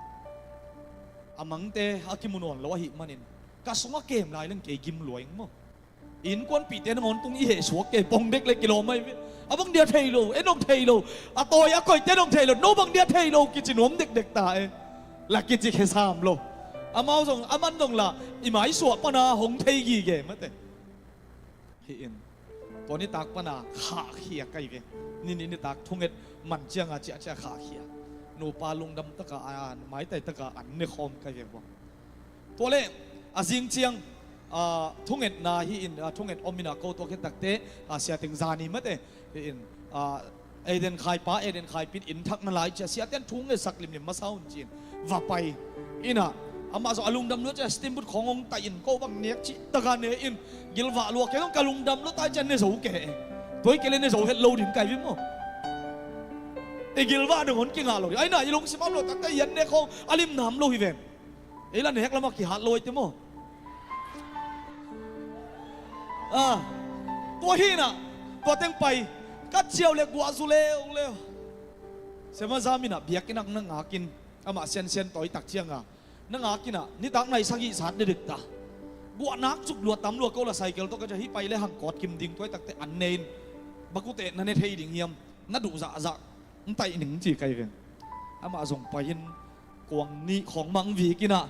amang te hakimunon lo hi manin ka sunga kem lai leng ke gim loing mo in kwan pi te ngon tung i he suak ke pong dek le kilo mai abang dia thei lo enong thei lo a toy a koi te nong thei lo no bang dia thei lo ki chinom dek ta e la ki chi khe sam lo amao song aman dong la i mai suak pa na hong thei gi ge ma te hi inตัวนี้ตักปนาขาเขียไกเวนี่ตักทุ่งเอ็ดมันเจียงอาเจียขาเขียหนูปลาลุงดำตะกะอ่านไม้แต่ตะกะอันเนี่ยคอมไกเวบ่ตัวเล่อาจิงเจียงทุ่งเอ็ดนาฮีอินทุ่งเอ็ดอมินาโกตัวเข็ดตักเตเสียติงซานีมะเตฮีอินเอเดนขายป้าเอเดนขายปิดอินทักมาหลายเสียเตียนทุ่งเอ็ดสักลิมมาเศร้าจีนว่าไปอินะอามาสอลุงดำนู้จะสติมบุตรขององค์ตาอินก็บังเนียจิตะการเนอินกิลวะลวกแกต้องกะลุงดำนู้ตาจันเนสูแกตัวเกเลเนสูเฮ็ดโลดิมไก่วิมโมไอ้กิลวะดึงหนกิงาโลไอ้น่ะยลงสิมาโลตักแต่ยันเนของอาลิมน้ำโลฮิเวมไอ้ละเนกละมากี่หาโลยติโมตัวฮีน่ะตัวเต็งไปกัดเชียวเล็กบัวสุเลวเสมาซามิน่ะเบียกินักนั่งหากินอามาเซียนต่อยตักเชียงนังอากินะนี่ตักในสักอีสานเด็กตาบัวนักจุกลัวตำลัวก็ละไซเคิลต้องก็จะฮิไปเลยหังกอดกิมดิ่งตัวตักแต่อันเนนบักุเตนั่นเนทให้ดิ่งเฮียมนัดดูจะนั่นไตหนึ่งจีไกลเพียงอามาส่งไปยินกวงนี่ของมังวีกินะ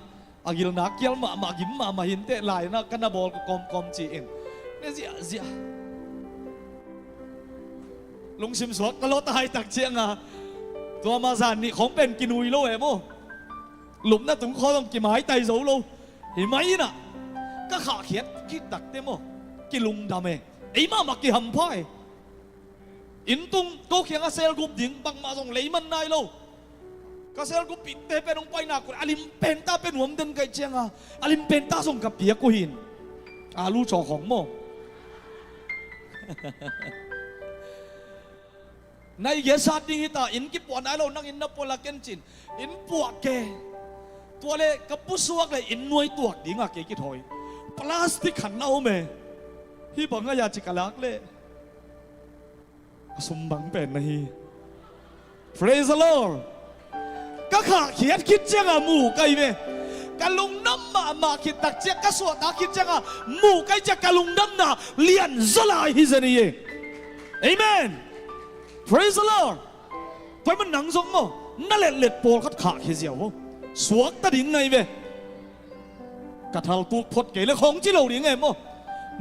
อากิลนักเกี่ยวมากิมมาหินเตะลายนะกันนาบอลกอมจีเองเนี่ยเสียลงชิมสวกก็ลดตายตักเชียงตัวมาซานนี่ของเป็นกินุยโลเอโมหลุมน่ะถึงคอต้องกี่ไม้ไตโซโลเห็นไหมน่ะก็ขาเขียดคิดตักเต็มกี่ลุงดำเองไอ้มากี่หำพ่ายอินตุงก็เขียงอาเซลกุบดิ่งบังมาส่งเลยมันนายโลก็เซลกุบปิดเตะเป็นองไปหนักกว่าอาลิมเป็นตาเป็นหัวมันเดินไกเชียงอาลิมเป็นตาส่งกับเปียกุหินลูจ่อของโมในเยสัตดิ้งตาอินกิปวานายโลนั่งอินนับปลาเกนจินอินปวดแกตัวเล็กกับผู้สวกเลยอินนวยตัวดิ้งเกกิถอยพลาสติกขันเอาเมที่บังอยากจิกลักเลยสมบังเป็นนะฮี Praise the Lord ก็ขาเขียนคิดเจ้าหมู่ไกเมกะลุงน้ำมาคิดตักเจ้ากะสวดตาคิดเจ้าหมู่ไกจะกะลุงน้ำน่ะเลียนสลายฮิซานีเอเมนPraise the Lord ไปมันหนังสมมั้งนั่นแหละเล็ดโปลขัดขาเขียวสวกตะดิ่งไงเว้กระทาตุกพดเกลือของที่เราดิ่งไงมั้ง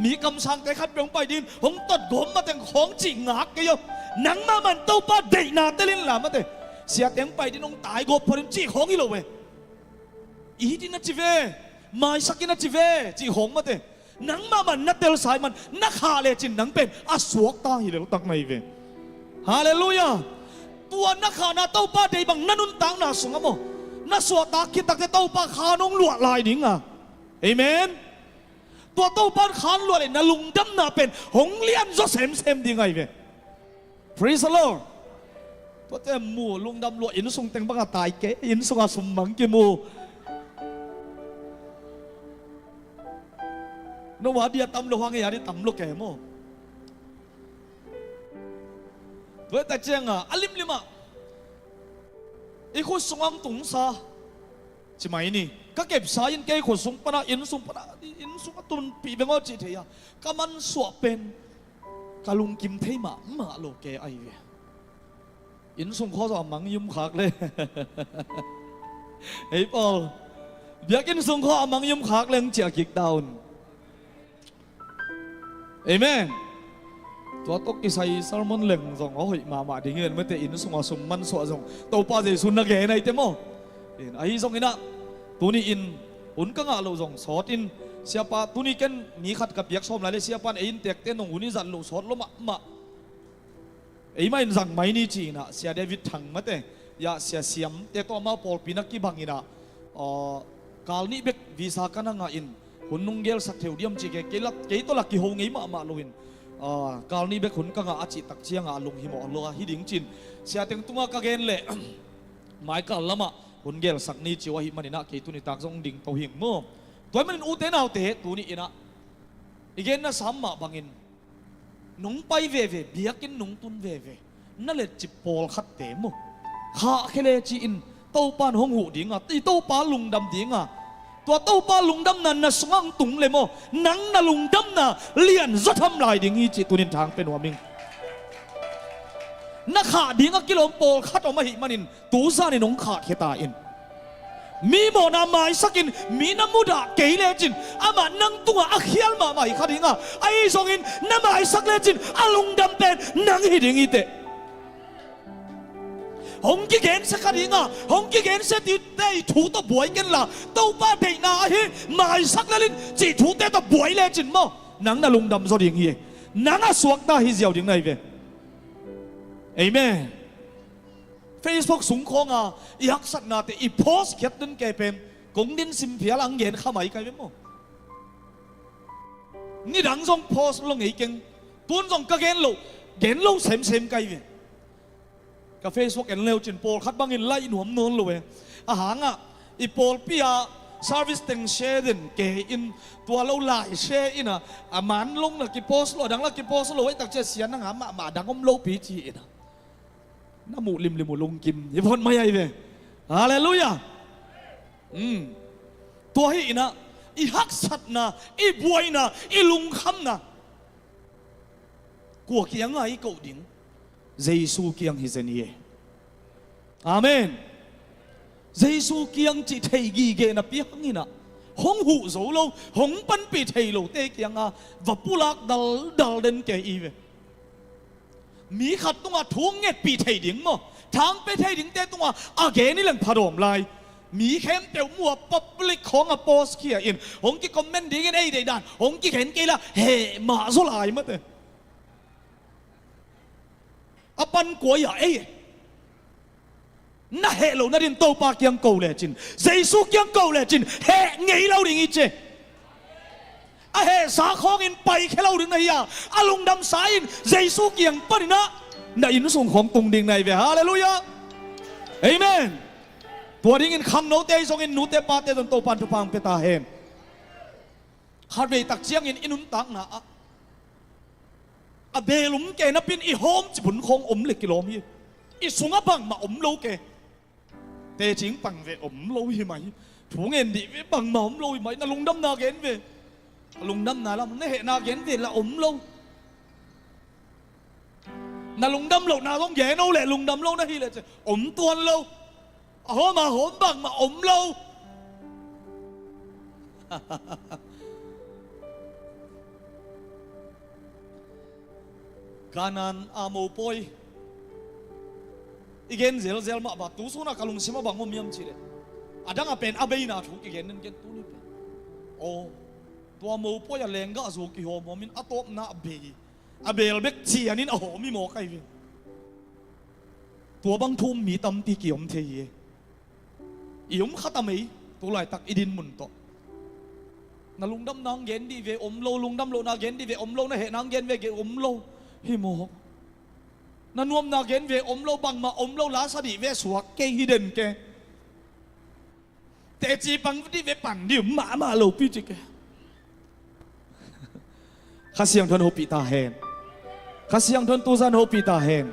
มีกำสังแต่ขัดเปลี่ยนไปดินหงตัดกลมมาแต่ของจริงหักกันอยู่หนังมามันเต้าป้าเดนาเตลินหลามาแต่เสียแต่งไปดินองตายกบพอดินจีของอีโลเว้อีดินัดจีเวไม่สักกินัดจีเวจีของมาแต่หนังมามันนัดเตลสายมันนักหาเลจินหนังเป็นอาสวกตาฮิเลตักไงเว้ฮาเลลูยาตัวนักขานาเต้าป้าเดบังนันุนตังนาสุงะโมนักสวดตาคิดตักเต้าป้าขานงหลวดลายดิ่งเอเมนตัวเต้าป้าขานหลวดเลยนาลุงดำนาเป็นหงเลี้ยนจะเซมดิ่งไงเว้ Praise the Lord ตัวเต้หมู่ลุงดำหลวดอินสุงเต็งบังตายเกอินสุงอาสมบังกิมูนวาเดียตำลูกฮังเงียดิตำลูกแกโมตัวแต่เจ้าอลิมลิมาอีกคนส่งอังตุงซาใช่ไหมนี่ก็เก็บสายอินเกยคนส่งปนาอินส่งปนาอินส่งตุนปีเบงอจิตเฮียก็มันสวบเป็นกาลุงกิมเทมาโลเกไอเวอินส่งข้อสอบมังยุ่มขากเลย เฮ้ยปอลเบียกินส่งข้อมังยมขากเลงเจียกิกดาวน์เอเมนตัวตกกิไซซาลมอนเหลงส่งเขาหิมาดิ่งเงินเมื่อแต่อินส่งมาสมมันสวส่งตัวป้าเจสุนนักเกนไอเต็มอ่ะไอ้ส่งอินะตัวนี้อินอุ่นก็งาเราส่งสอดอินเสียป้าตัวนี้กันมีขัดกับเบียกส้มหลายเลยเสียป้าอินเตกเต้นของหุ่นนี่สั่นเราสอดลงมาไอ้ไม่สั่งไม่นี่จีน่ะเสียเดวิดถังมาแต่ยาเสียเสียมแต่ตัวมาปอลปีนักกีบังอินะกาลนี้เบกวีซ่ากันงาอินหุ่นนุ่งเกลสักเทียวเดียมจีเกเกตัวหลักกี่หงไงมาลุยนกาลนี้เบกหุ่นกังอาจิตักเชียงอาลงหิมอลฮิดิงจินเสียเต็งตัวกะเกนเล่หมายกันละมาหุ่นเกลสักนี้จีวะหิมันนะเกตุนิตักซงดิ่งตัวหิงโม่ตัวมันอุเทนเอาเตะตัวนี้นะอีกนะสามมาบังอินนุ่งไปเวเบียกินนุ่งตุนเวนั่นแหละจิปอลขัดเตะโม่ข้าเคเลจีอินเต้าปานหงหูดิ่งตีเต้าปาลุงดำดิ่งตัวเต้าปาลุงดำนั้นน่ะสว่างตุงเลยโม่นังน่ะลุงดำน่ะเลียนจะทำลายดิ่งอีจิตุนินทางเป็นหัวมิงนักขาดิ่งกิโลโปลขัดออกมาหิมันินตูซาในนงขาดเขตาอินมีโมนาไม้สักินมีน้ำมุดาเกยเลจินอามานังตัวอักเฮียลมาไม่ขัดดิ่งไอ้ส่งอินน้ำไม้สักเลจินอาลุงดำเป็นนังหิดิ่งอีเตหงกิเกนสักดิ่งหงกิเกนเสติได้ถูตัวบวยกันละเต้าป้าเด็กนาเฮไม่สักเลลินจีถูแต่ตัวบวยเลจินมั้งนังน่ะลุงดำส่งดิ่งเฮนังอ่ะสวกตาฮิเจียวดิ่งไหนเว้เอเมน Facebook สูงคงยักษ์สัตนาแต่อีโพสเขียนดินแกเป็นกงดินสิมเพียลังเย็นข้าไม่ไกลเป็นมั้งนี่ดังส่งโพสลงไอ้เก่งตุนส่งกระเกนโลเซมไกลเป็นกับ Facebook เอ็นเร็วจินโพลคัดบังอินไล่หนุ่มนนเลยอาหารอีโพลพิยาซาร์วิสเต็งเชดินเกอินตัวเราไล่เชอินมันลงนะกิโพสโลดังละกิโพสโลไอ้ตักเจเสียนังมาดังอมโลปีจีนะน้ำมูลิมลงกิมยี่พ้นไม่ใหญ่เลยฮาเลลูยาตัวให้นะอีฮักสัตนะอีบวยนะอีลุงคำนะกัวเกียงไงกูดิ้งเยซูเกียงฮิเซนีอาเมนเยซูเกียงจิตเฮกีเกนะปีหังนะหงหูโซโลหงปันปีเทโลเตเกียงวับปุลักดัลเดนเกอีเวมีขัดตัวทุ่งเงปีเทดิ่งมั้งทางไปเทดิ่งเตตัวอาเกนี่แหละพาดมลายมีเข้มเตียวมัวปับลิกของอโปสเคียอินหงกิคอมเมนต์ดีกันไอ้เดดันหงกิเห็นกี่ละเฮมาสุลายมั้งเตอปันกัวอย่าเอ้น่าเฮโลน่าดินโตปากยังเกาเลยจินเยซูยังเกาเลยจินเฮไงเราดิ่งอีเจเฮสาของอินไปแค่เราดึงในยาอาลุงดำสายอินเยซูเกียงปนินะในอินส่งของตุงดิ่งในเวฮาเลลูยาเอเมนตัวดิ่งอินคำโนเตส่งอินนูเตปาเตจนโตปันทุพังเปตาเฮนฮาร์เวตักเชียงอินนุนตังนะเบลุมเกนับเป็นอีโฮมจิบุนคงอมเล็กกิโลมีอีสุงบังมาอมโลเกเตจิงปังเวอมโลหิไหมถูงเงินดิเวบังมาอมโลหิไหมน่าลุงดำนาเกนเวลุงดำนาแล้วมันไม่เห็นนาเกนเวละอมโลน่าลุงดำโลน่าต้องแย่โนแหละลุงดำโลน่าฮีเลยจะอมตัวโลโหมาโหมบังมาอมโลkanan amo poi igen zel ma ba tu suna kalung sima bang mo miam chile adang apen abei na thu igen nen gen tu ni pe o to mo poi ya lenga zo ki ho mo min atop na abel bek chi anin a ho mi mo kai vi tua bang thum mi tam ti ki om the ye iom khatamei tu lai tak idin mun to na lung dam nang gen di ve om lo lung dam lo na gen di ve om lo na he nang gen ve ge om loฮิโมนันวมนาเกนเวอมโลบังมาอมโลลาสดีเวสวกเกฮิเดนเกแต่จีบังที่เวปังดิวมาโลปิจิเกข้าเสียงทนโฮปิตาเฮนข้าเสียงทนตูซันโฮปิตาเฮน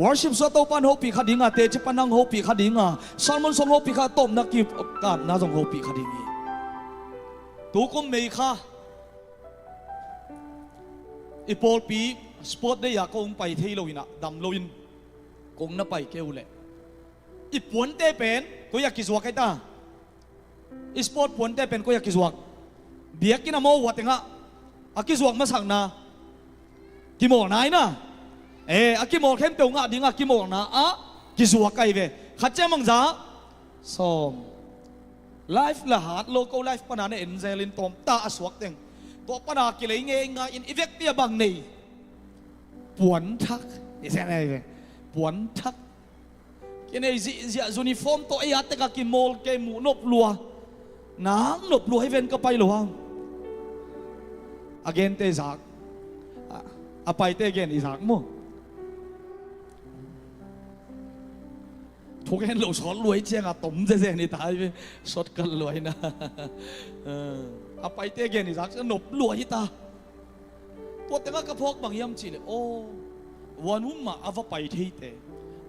worship สวดโตปันโฮปิขัดดิงาเตจิปันนังโฮปิขัดดิงาซาลมอนสงโฮปิขัดต้มนักกิบการนาสงโฮปิขัดดิงีตูกุมเมย์ข้าอีโพลปีสปอร์ตได้อยากคงไปเที่ยวอินะดำโลอินคงน่าไปเกี่ยวเลยอีปวนเตเป็น ตัวอยากกิสวกไอ้ตาอีสปอร์ตผลแต่เป็นก็อยากกิสวกเบียกินอะโมวัดเองอะอากิสวกมาสั่งนากิโมนายนะอากิโมเข้มเปียวงะดิงอากิโมนะกิสวกไอ้เวขัดเจมังจ้าส้มไลฟ์ละหาดโลโก้ไลฟ์ปนาเนี่ยเอ็นเซลินตอมตาอสวกเต็งตัวปนากิเลงเงงอินอีเวกเตียบังนี่ปวนทักนี่แค่ไหนเวปวนทักกินไอ้ยูนิฟอร์มตัวไอ้ยัดแต่กับกิโมลเกมูนบลัวน้ำนบลัวให้เว้นก็ไปหรอวะagain เตจักไปเต again อีสักมั้งทุกเห็นเราสอนรวยเจ้าตุ๋มเจ๊นี่ตายไปสดกันรวยนะไปเต again อีสักนบลัวที่ตาตัวแต่ก็กระพกบางยามจีเลยโอ้วันนุ่มมาเอาไปที่เต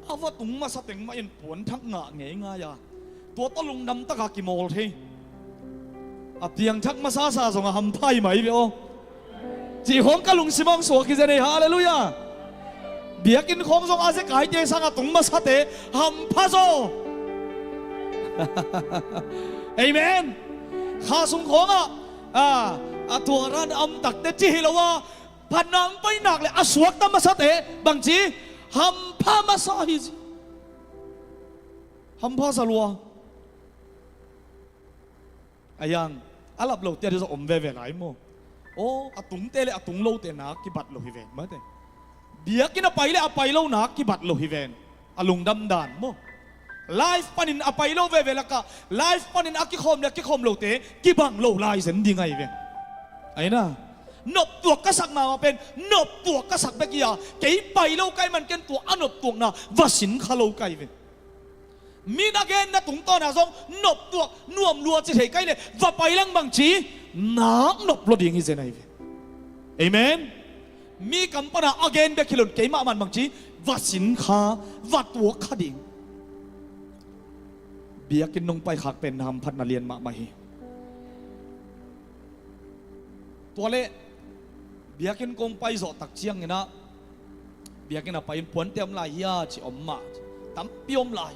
เอาว่าตุ้งมาสเต็งมาอินปวนทักงะเงยง่ายตัวตะลุงดำตะกากิโมลที่เตียงทักมาซาส่งหำไพ่ไหมพี่โอจีของกะลุงสิมังสวกิจเนฮาเลลูยาเบียกินของส่งอาเซกายเจสังตุ้งมาสเตหำพาโซเอเมนข้าส่งของตัวร้านตักเตจีแล้วว่าพันนังไปหนักเลยสวกตมาสเตบางจีหำพามาซาฮิจิหำพาสลัวยังอาลับโลเตะจะอมเวเวไหลโมโอ้ตุงเตะเลยตุงโลเตะนักกิบัดโลฮิเวนมาเตะเบียกินไปเลยไปโลนักกิบัดโลฮิเวนลุงดำดานโมไลฟ์ปันินไปโลเวเวละกะไลฟ์ปันินกิคอมเลยกิคอมโลเตะกิบังโลไลเซนดีไงเวนไอ้น่ะนบตัวกษักมาเป็นนบตัวกษักเบกี้เกี่ยไปโลไกมันเกินตัวอนบตัวน่ะวสินขาโลไกเวนมีนักเรียนนักตุงต้อนอาซงนบตัวน่วมรัวจะเทใกล้เลยว่าไปลังบางชีนักนบรถยังอีเซนไอเวเอเมนมีคำปนาอักเกนเบคิลนเกี่ยมามันบางชีว่าสินค้าว่าตัวข้าดิ่งเบียกินนงไปขักเป็นทำพันนาเรียนมาไม่ตัวเละเบียกินกงไปสอตักเชียงไงนะเบียกินไปปวนเตรียมลายยาจิอมมาตั้มปีอมลาย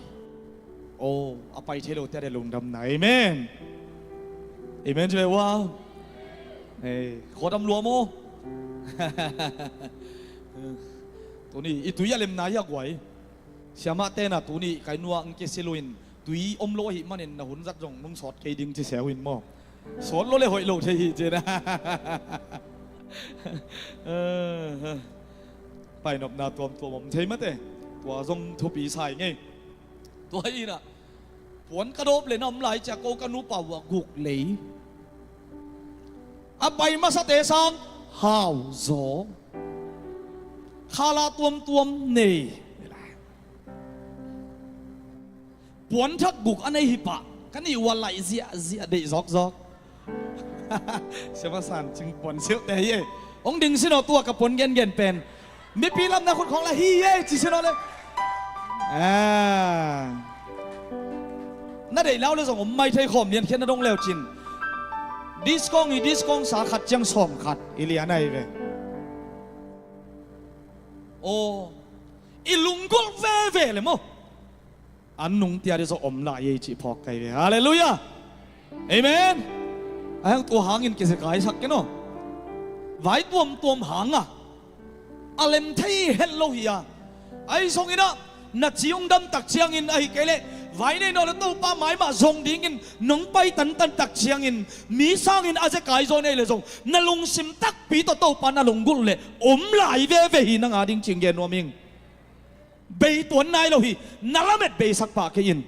โอ้เอาไปเทโลเตได้ลงดำไหนเมนเอเมนช่วยว่าขอดำรัวโมตัวนี้อีตุยเล่มนายกไว้เสียมาเต้นตัวนี้ไก่นัวอังเกสิลุนตุยอมโลหิมันเองนะหุ่นจัดจงนุ่งสอดเคดิงที่เสียวินโมสอนโลเลยหอยโลเทีเจนะไปนบนาตัวผมใช่ไหมเต้ตัวทรงทุบีใส่ไงตัวอีน่ะผวนกระโดบเลยน้ำไหลจากโกกันุป่าวกุกเหลยไปมาสเตซังห่าวโซคาลาตัวเน่ผวนทักกุกอันไหนฮิปะกันนี่วันไหลเสียเดยซอกเสียภาษาจึงผวนเสียแต่เย่องดึงสิโนตัวกับผวนเย็นเป็นมีปีลำนาคนของละฮีเย่จิสิโนเลยนั่นเดี๋ยวเล่าเลยส่งผมไม่ใช่ขมเรียนแค่นั้นต้องเลี้ยวจินดิสกองสาขัดจังสอมขัดอิเลียนไอเวโอ้อิลุงกุลเวเลยมั้งอันนุ่งเตียดิส่งอมลายจีพอกไกเวฮาเลลูยาเอเมนไอ้ตัวหางอินกิสกายสักกันเนาะไว้ตัวหางอ่ะอเลมที่เฮลโลฮียไอ้ส่งอินะนัดจียงดำตักเชียงอินไอ้เกเล่ไว้ในนรกตู้ป้าไม้มาส่งดิ้งอินน้องไปตันตักเชียงอินมีสร้างอินอาจจะกายโซนเลยส่งนลุงซิมตักปีต่อตู้ป้านลุงกุลเลยหลายเวหินังอาดิ้งเชียงเย็นวมิงเบยตัวนายเราฮีนั่งละเม็ดเบยสักปากอิน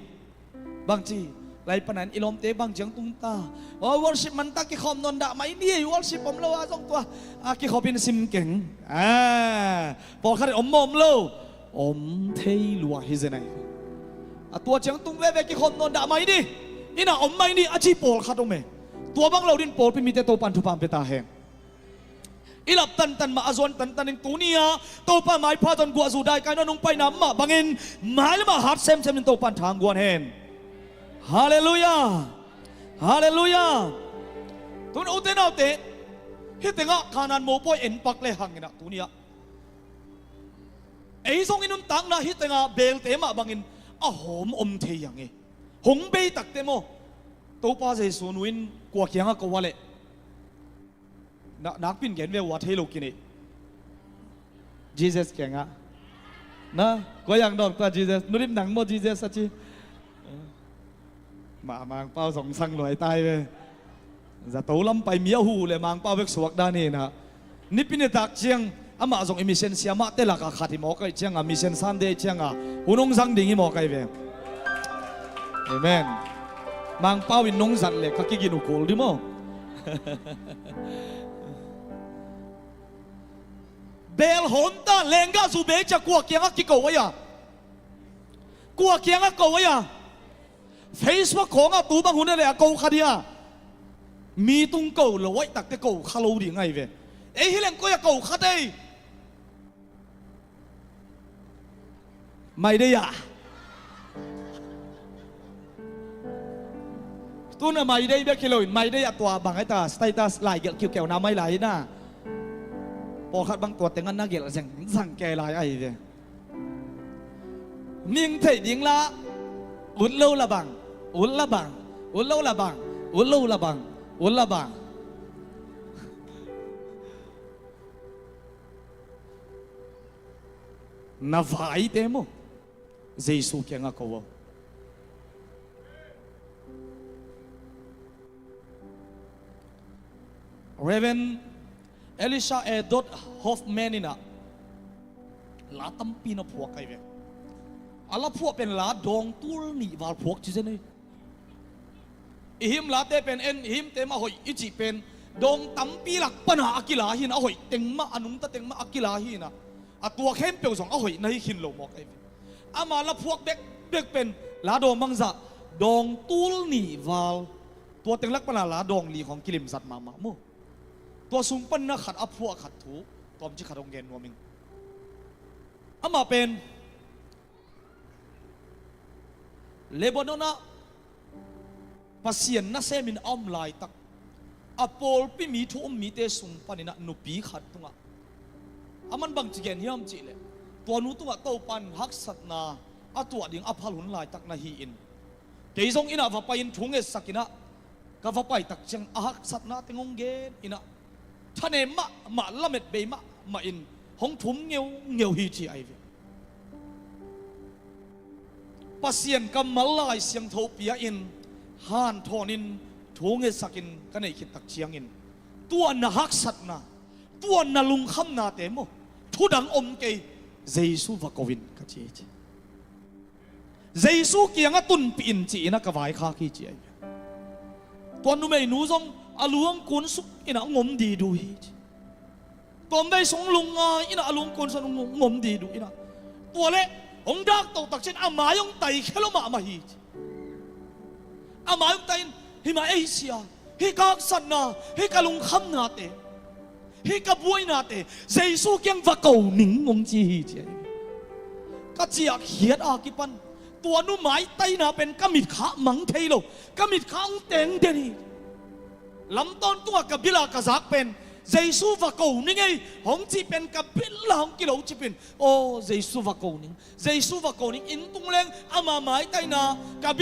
บางทีไล่ปนันอิลอมเตบางเจียงตุงตาโอ้วอลชิปมันตักกิคอมนนดะไม่ดีวอลชิปผมเราว่าส่งตัวกิคอมเป็นซิมเก่งพอเขาได้มโลเทลัวฮิเซนัยตัวเจียงตุ้งเวกิคอมนนดะไม่ดีอิน่าไม่ดีอาชีพโปลขัดตรงเมตัวบางเราดินโปลเป็นมีแต่ตัวปันทุพามเปตาแหงอิลับตันมาอาซวนตันตัวนี้ตัวปันไม้พาจนกัวสุดได้การนุ่งไปน้ำมาบางเงินไม้ละมาฮัดเซมเป็นตัวปันทางกวนเฮนฮาเลลูยาฮาเลลูยาตัวนู้นเตนเอาเตะฮิตเตงะขานันโมป่วยเอ็นปักเลยหังนะตัวนี้ไอ้ส่งอินุนตังนะฮิตเตงะเบลเตะมาบางอินหอมเทียงเง หงเบยตักเตโมตัวป้าเจสูนุนกว่าเคียงก็ว่าเลยนักปินเกนเววัดให้ลูกกินนี่ Jesus เก่งอะนะก็ยังดอกตา Jesus นุริมหนังโม Jesus สัจจีมามังเป้าสองสังลอยตายไปจะโตล้ำไปเมียหูเลยมังเป้าเวกสวกด้านนี้นะนี่ปินตักเชียงอามาส่งมิชชั่นเสียมาเตลักขัดที่หมอไก่เชียงมิชชั่นซันเดย์เชียงหุ่นงสังดิ่งหมอไก่เวงเอเมนมังเป้าวินนงสันเลยก็กินอุโกลดิโมเบลฮอนตาเลงกาสูเบจะกลัวเกียงกิโกวะยากลัวเกียงกิโกวะยาFacebook ของตูบังหุ่นเลยโกคดียมีตุงโกลอยตักแต่โกคาโลดีไงเวเอ้ยเรื่องก็อยากโกคดีไม่ได้ยาตัวน่ะไม่ได้เบคิโลอินไม่ได้ตัวบางไอ้ตาสเตตัสไหลเกี่ยวเกี่ยวน้ำไม่ไหลน่ะพอขัดบางตัวแต่งกันน่าเกลียดสั่งแกไหลไอ้เวมิงเถิดยิงละอุลโลละบังอุลละบังอุลโลละบังอุลโลละบังอุลละบังนาไฟเตโมเจสุเกียงกวเรเวนเอลิชาเอดอตฮอฟแมนินะลาตัมปีนพวกไอเวอาลาพวกเป็นลาดองตูลนี่วาลพวกจีเจนี่หิมลาเตเป็นเอ็นหิมเตมาหอยอิจิเป็นดองตัมปีหลักปัญหาอักิลาหินะหอยเต็งมาอนุมตะเต็งมาอักิลาหินะตัวเข้มเปียวสองหอยในหินโลมอกไออามาลาพวกเด็กเป็นลาดองมังจะดองตูลนี่วาลตัวเต็งลักปัญหาลาดองลีของกิลิมสัตมาโมตัวสุงปันนะขัดอภัวขัดถูตัวมันจะขัดองเกนวัวมิงอามาเป็นเลบานอนภาษีน่าเซมินอมไลตักอพอลปีมีทุ่มมีเตสุงปันนะนุปีขัดตุงอามันบังจิเกนฮิมจิเลตัวนู้ตัวโตปันฮักสัตนาตัวดิ่งอภัลหุนไลตักนาฮีอินเกยซงอินะว่าไปอินทุ่งเอสักินะก็ว่าไปตักเชียงฮักสัตนาเตงงเกนอินะท่านเอมะละเม็ดเบมาอินห้องทุ่มเงียวฮีจีไอเวปัสยันกำมลายเสียงโทปียอินฮานทอนินทุ่งเอสักินกันในคิดตักเชียงอินตัวน่ะฮักสัตนาตัวน่ะลุงคำนาเตโมทุดังอมเกยเจสุวะกวินกัจเจเจสุเกียงตุนปีนจีนักวายข้าขี้เจียตัวนู้ไม่นู้ซงอลวงกุนสุอินะงมดีดูฮีตัวไม่สงลุงอินะอลวงกุนสุงมดีดูอินะตัวเละองดักตกตักเช่นอามายงไตแค่ละมาฮีอามายงไตฮิมาเอเชียฮิกักสันนาฮิกะลุงคำนาเตฮิกับวยนาเตเจสุเกียงวะเกาหนิงงงจีฮีเจก็เจียกเขียดอากิปันตัวนู้หมายไตนาเป็นกมิดขามังเทโลกมิดขาองเตงเดนีลำต้นตัวกับบิลากระซักเป็นเจสุวะเกาหนิงไงหงจีเป็นกับบิลาหงกิโลจีเป็นโอ้เจสุวะเกาหนิงเจสุวะเกาหนิงอินตุงเลงอามาหมายไตนากับ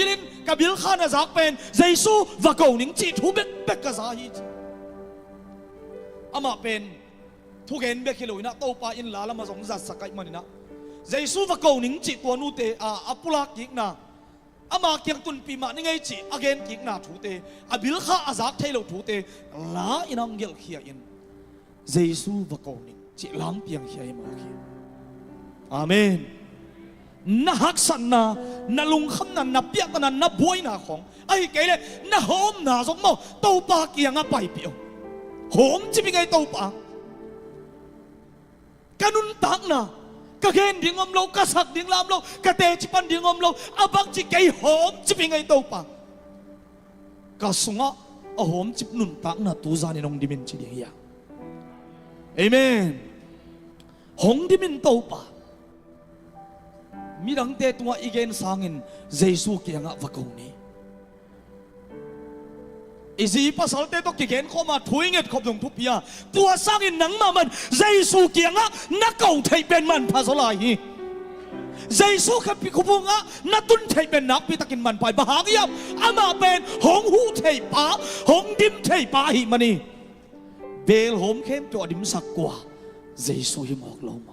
บิลขานาซักเป็นเจสุวะเกาหนิงจีทูเบกกระซาฮีอามาเป็นทุกเห็นเบกิโลนะโตปาอินลาละมาสงจัดสักไกมันนะเจสุวะเกาหนิงจีตัวนู้เตอัปุลักยิกนะอามาเกียงตุนปีมานี่ไงจีอเกนยิกนาทูเตอบิลข้าอาซักเทโลทูเตลาอินังเกลเขียอินเจสุวะเกาหนิงจีล้ำเปียงเขียมาเขียอาเมนนักสันนาลุงคำนับเปียกนับวยนาของไอ้เกลเลยนาหอมนาสมโมโตปาเกียงไปเปียวหอมจีเป็นไงโตปากันุนตักนะกะเกนดิ่งอมโลกะสักดิ่งลามโลกะเตจิปันดิ่งอมโลอาบังจิเกยหอมจิเป็นไงโตปากะสุงะหอมจินุนตักนะตูซานินงดิมินจิเดียเอเมนหงดิมินโตปามีดังเตตัวอีเกนสางินเจสุเกียงะวะกงนี้อีซีภาษาเตต้องเขียนเข้ามาถุยเงินขบดงทุกปีตัวสร้างอินหนังมามันเจสุเกียงะนักเก่าไทยเป็นมันภาษาลาย Giêsu khắp bị khung ngã na tuân thầy bên nắp bị takin man phải bahang yam ama bên hong hu thầy pa hong dim thầy pa hi mani bel hom khem cho dim sak kwa Giêsu hi mok lo ma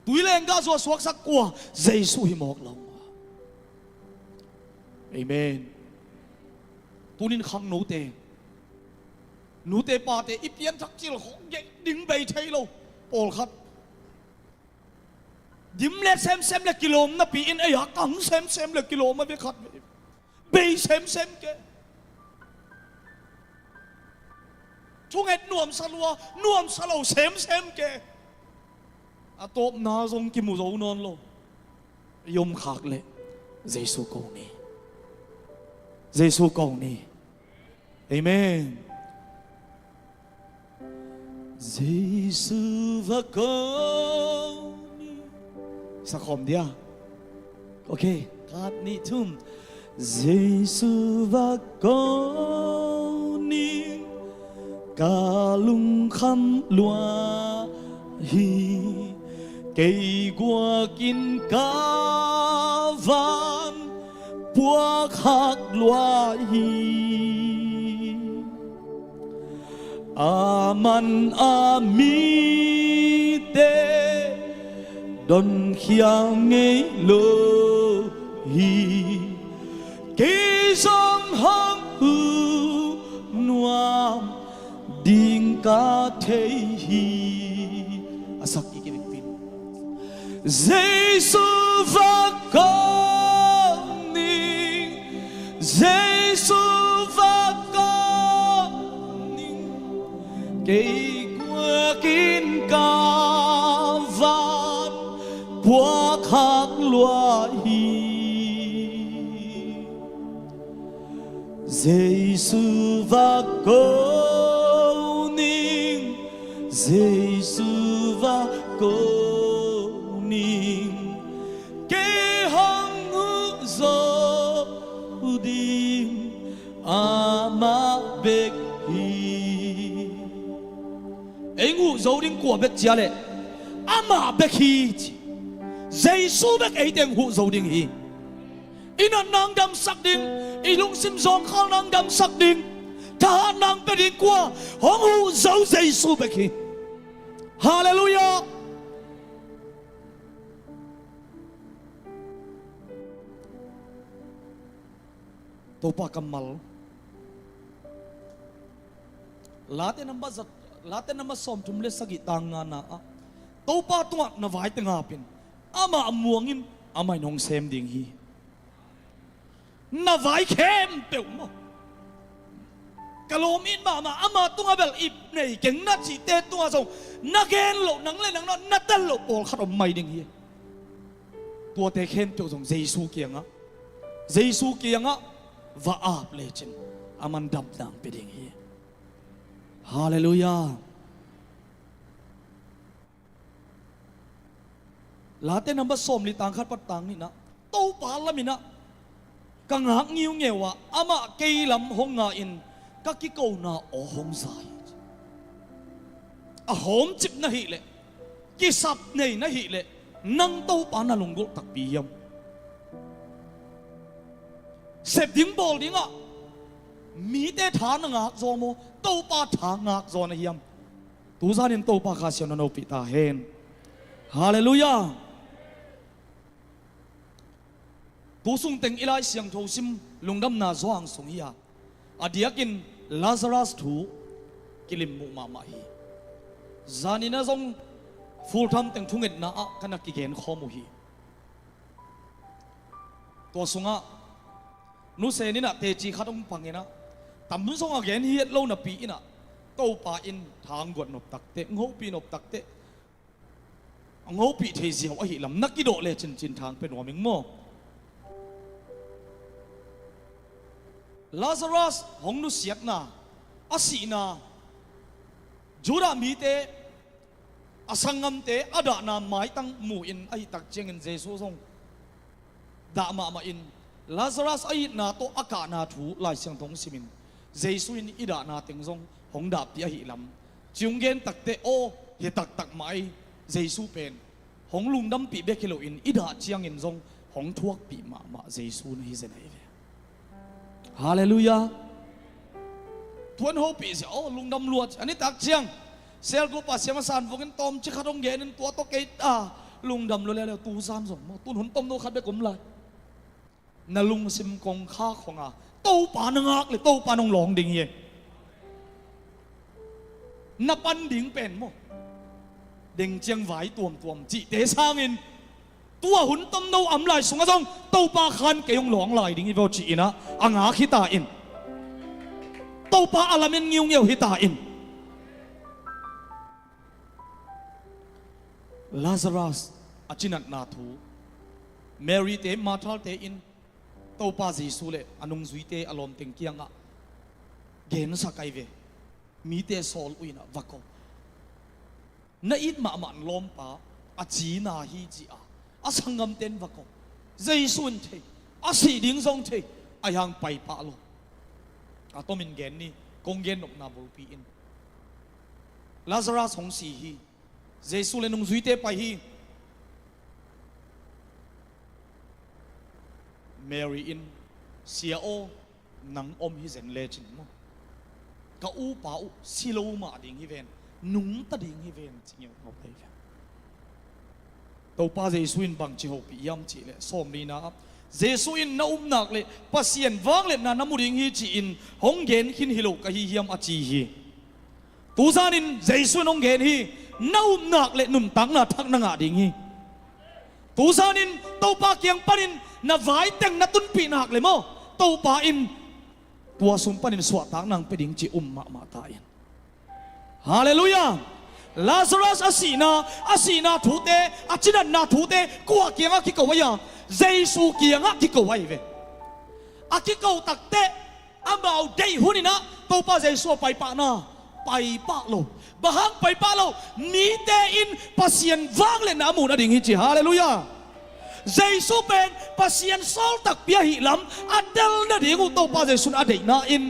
tui leng ga zo suak sak kwa Giêsu hi mok lo ma amen tunin khang nô tê pa tê ipian thak chil hong ye ding bei thei lo pol khat dim le sem le kilom na pi in ai ha kang sem le kilom ma be khat be sem ke chung et nuam salo sem ke atop na zong ki mu zo non lo yom khak le Giêsu câu ni amen Giêsu và câu Sa khom dia. Okay, God ni tum. Giêsu và con ni ca lung khăm loa hi cây qua kinh ca van buộc hạc loa hi aman amite Don khiang ngây lô hi Kê dòng hăng hư Noam Điên ca thế hi Asak iki pin Giêsu và con ni Giêsu và con ni Kê qua kín ca Bua khắc loa hi Giêsu và câu ninh Giêsu và câu ninh Kê hăng ngữ dô đinh ama bếc hi Ê ngụ dấu đinh của bếc chia lệ ama bếc hi Giêsu bek ấy tiếng hụ dầu đình hi, ina nang dam sắc đình, ilung sim zong khang nang dam sắc đình, tha nang bek đình qua, hong hụ dầu Giêsu bek hi, Hallelujah. Topa kamal, late nama som tumle sagi tanga na, topa tuat na vai tengapin. Ama amuangin amay nong sem ding hi na vai khem pe mo kalomin ma ama tunga bel ip nei keng na chi te tunga song na gen lo nang le nang na tel lo pol khatom mai ding hi tua te khem pe song Giêsu kianga va ap le chen aman dam dang pe ding hi hallelujah Late namba som li tang khat pat tang ni na to pa la mi na kang hak ngiu ngewa ama keilam honga in ka ki ko na o hong sai a hom chip na hi le ki sap nei na hi le nang to pa na lungul tak pi yam sep ding bol ding a mi te tha na ngak zo mo to pa tha ngak zo na yam tu zanin to pa kha sion no pi ta hen hallelujah tu sung teng ilai siang tho sim lungdam na zoang sung hiya adiakin Lazarus thu kilim mu ma hi zanina zong full tham teng thunget na a kana ki gen khomu hi to sunga nu se ni na te chi khatom pangena tam song again hi lo na pi ina to pa in thang got nop takte ngo pi nop takte ngo pi thei ziaw a hi lam nakido le chin thang pen wa ming mo Lazarus hong nu siat na asi na jura mi te asangam te ada na mai tang mu in ai tak cheng in Jesu song da ma in Lazarus ai na to aka na thu lai siang thong simin Jesu in ida na teng song hong da pi a hi lam chung gen tak te o hi tak mai Jesu pen หงลุงดำปีเบกเฮโลอินอิดาเจียงอินซงหงทวกปีมาเจสูนฮิเซนไอเวฮาเลลูยาทวนโฮปีเสียโอ้ลุงดำลวดอันนี้ตักเจียงเซลกูปัสเสียมาสานฟงกันตอมจิคาดงเกนินตัวโตเกตลุงดำลวดแล้วตูซานสมตุนหุนต้มโนขัดเบกุมลายนาลุงซิมกงข้าของโตปานงักเลยโตปานงหลงดิ่งเย่นับปันดิ่งเป็นโมเด้งเจียงไหวตัวมจีเตะสร้างอินตัวหุ่นต้มโนอำลายสงฆ์จงโตปาคันเกยงหลงลายดิ่งอีโวจีนะอ่างอาขิตาอินโตปาอาลามินงิวเงียวฮิตาอินลาซารัสอาจินัดนาทูเมรีเตมาทัลเตอินโตปาจีสุเลอนุงซุยเตอารมณ์เต็งเกียงเกนสักไอเวมีเตโซลอุยนะวักโกนาอิดมามันลมปาอาจีนาฮีจีอาสังกมเต็นวักโกเจสุนเทอาสีดิ่งซงเทอายังไปปาโลอาตัวมินเกนนี่กงเกนนกนาบุปีอินลาซารัสหงสีฮีเจสุเลนุงซุยเตไปฮีเมรีอินเซียโอนังอมฮิเซนเลจินโมกะอูปาอูซิโลมาดิ่งฮิเวนนุงตะดิ่งฮิเวนจิงยเอาไปกันตัวป้าเจสุอินบังจิโฮปิยามจิเลสอมลีนะเจสุอินน่าอุ้มนักเลยปัสเซียนวางเลยนะน้ำมุดิ่งฮิจิอินฮงเกนขินฮิโลกะฮิยามอาจีฮีตูซานินเจสุอินฮงเกนฮีน่าอุ้มนักเลยนุ่มตังนะทักนังอาดิ่งฮีตูซานินตัวป้าเกียงปานินนาไว้แต่งนาตุนปีนักเลยโมตัวป่าอินตัวสุมปนินสวดทางนางไปดิ่งจีมาตายฮาเลลูยาลาซารัสอาศีนาทูเตอาจินันนาทูเตกัวเกียงอาคิโกวายาเจสูเกียงอาคิโกวายเวอาคิโกตักเตอาบ่าวเดย์หุนินะตัวป่าเจสูไปป่านาไปป่าโลบะฮังไปป่าโลมีเตอินปัสยันวางเลยนะมูนาดิ่งฮิจิฮาเลลูยาเจสุเป็นปัสยันซอลตักเปียหิลำอัดเดลนาดิ่งอุตโตปาเจสุนอดีนาอิน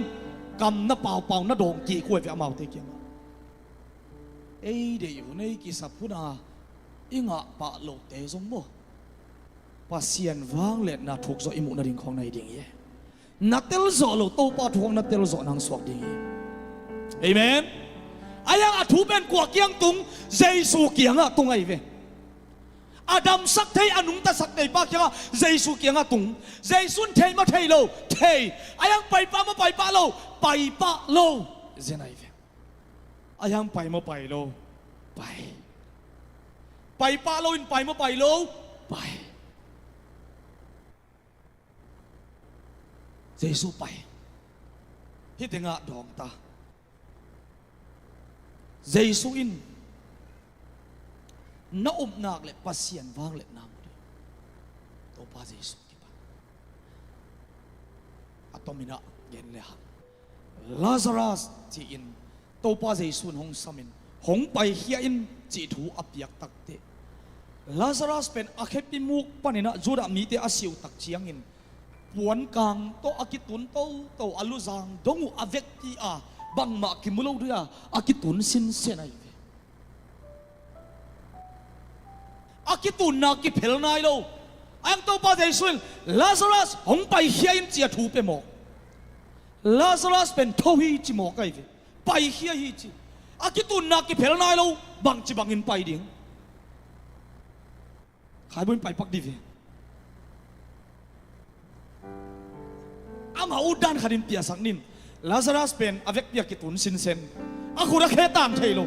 กำนาเป่านาดงกีกวยเวอมาเตกิงเอ้เดี๋ยวในกิสับพุนาอิงะปะโลเตซงโมปัสยันวางเล็ดนาถูกโซอิมุนาดิ่งของในดิ่งเย่นาเตลโซโลโตปาทวงนาเตลโซนางสวกดิ่งเย่เอเมนอายังอัฐุเป็นกัวเกียงตุงเจสุเกียงอะตุงไอเวอาดัมสักเทอนุงตาสักเทปากยังเจสุเกียงตุงเจสุนเทมาเทโลเทอายังไปป้ามาไปป้าโลไปป้าโลเจนไอเวอายังไปมาไปโลไปป้าโลอินไปมาไปโลไปเจสุไปฮิตงะดองตาเจสุอินน้าอุ้มนักเลยปัสยันวางเลยน้ำเลยตัวป้าเจสุกี่ปะอัตมินะเย็นเลยฮะลาซารัสจีอินตัวป้าเจสุนหงสมินหงไปเฮียอินจีถูอับยักตักเตลาซารัสเป็นอาเคปิมุกปนินะจูดามีเตอาศิวตักเชียงอินปวนกลางโตอากิตุนโตอาลุจางดงูอเวกตีอาบังมาคิมุโลด้วยอากิตุนสินเซนัยอากิตุนนักกิเพลนายโลอังโตปาเจสุลลาซารัสหงไปเฮียอินจีถูเปโมลาซารัสเป็นทวีจิโมกไอเวไปเฮียฮีจีอากิตุนนักกิเพลนายโลบังจิบังอินไปดิ่งขายบุญไปปักดีเวอามาอุดานขัดินเปียสักนินลาซารัสเป็นอเวกเปียกิตุนสินเซนอาคุระเคตามเทโล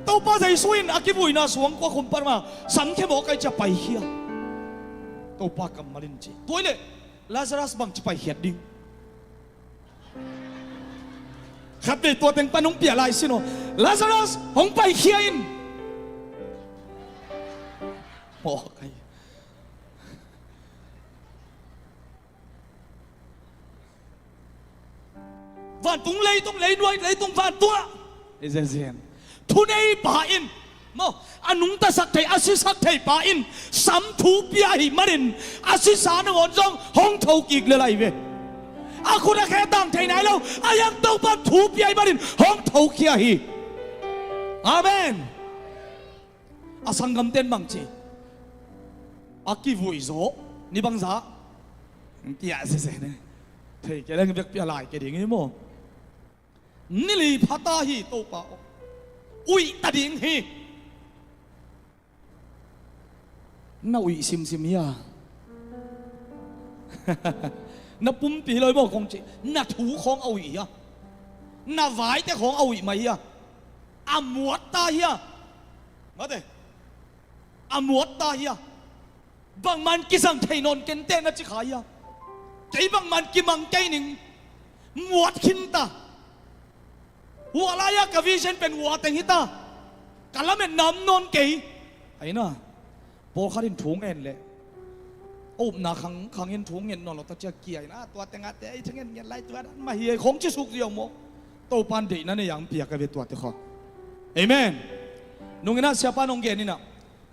ตัวป้าใจสวินอากิบุยนาสวงก็คุมปรมาสังเขโมกไอจะไปเฮียตัวป้ากำมาลินจีตัวนี้ลาซารัสบังจะไปเฮียดิ่งขับไปตัวเต็งปนุงเปียลายสิโนลาซารัสหงไปเฮียอินโอ้ไอวันตุงเลยตุงเลยด้วยเลยตุงวันตัวเอเซนทุนไอป่าอินโมอนุงตาสักไทยอาศิสักไทยป่าอินสัมทูปียหิมารินอาศิสานงอนจงห้องเท่ากิกเลยไรเวอาคุณแค่ตั้งไทยไหนแล้วอายังต้องปัดทูปียหิมารินห้องเท่าเคียฮีอาเมนอาสังกัมเต้นบังจี aki vui zo ni bang za tia se ne thei ke lang bek pia lai ke ding hi mo ni li phata hi to pa ui ta ding hi na ui sim sim ya na pum pi loi mo kong chi na thu khong au i ya na vai te khong au i mai ya amuat ta hi ya ma de amuat ta hi ya bang man ki sang thei non ken te na chi khai ya cái bang man ki mang cái ning muat khin ta wala ya ka vision pen wa teng hita kalamen nam non ke ai na por kharin thung en le ôm na khang en thung en non lo ta cha kiai na tua tenga te ai thang en lai tua ma hi khong chi suk riau mo to pan de na ne yang pia ka ve tua te kho amen nung ina siapa nong ge ni na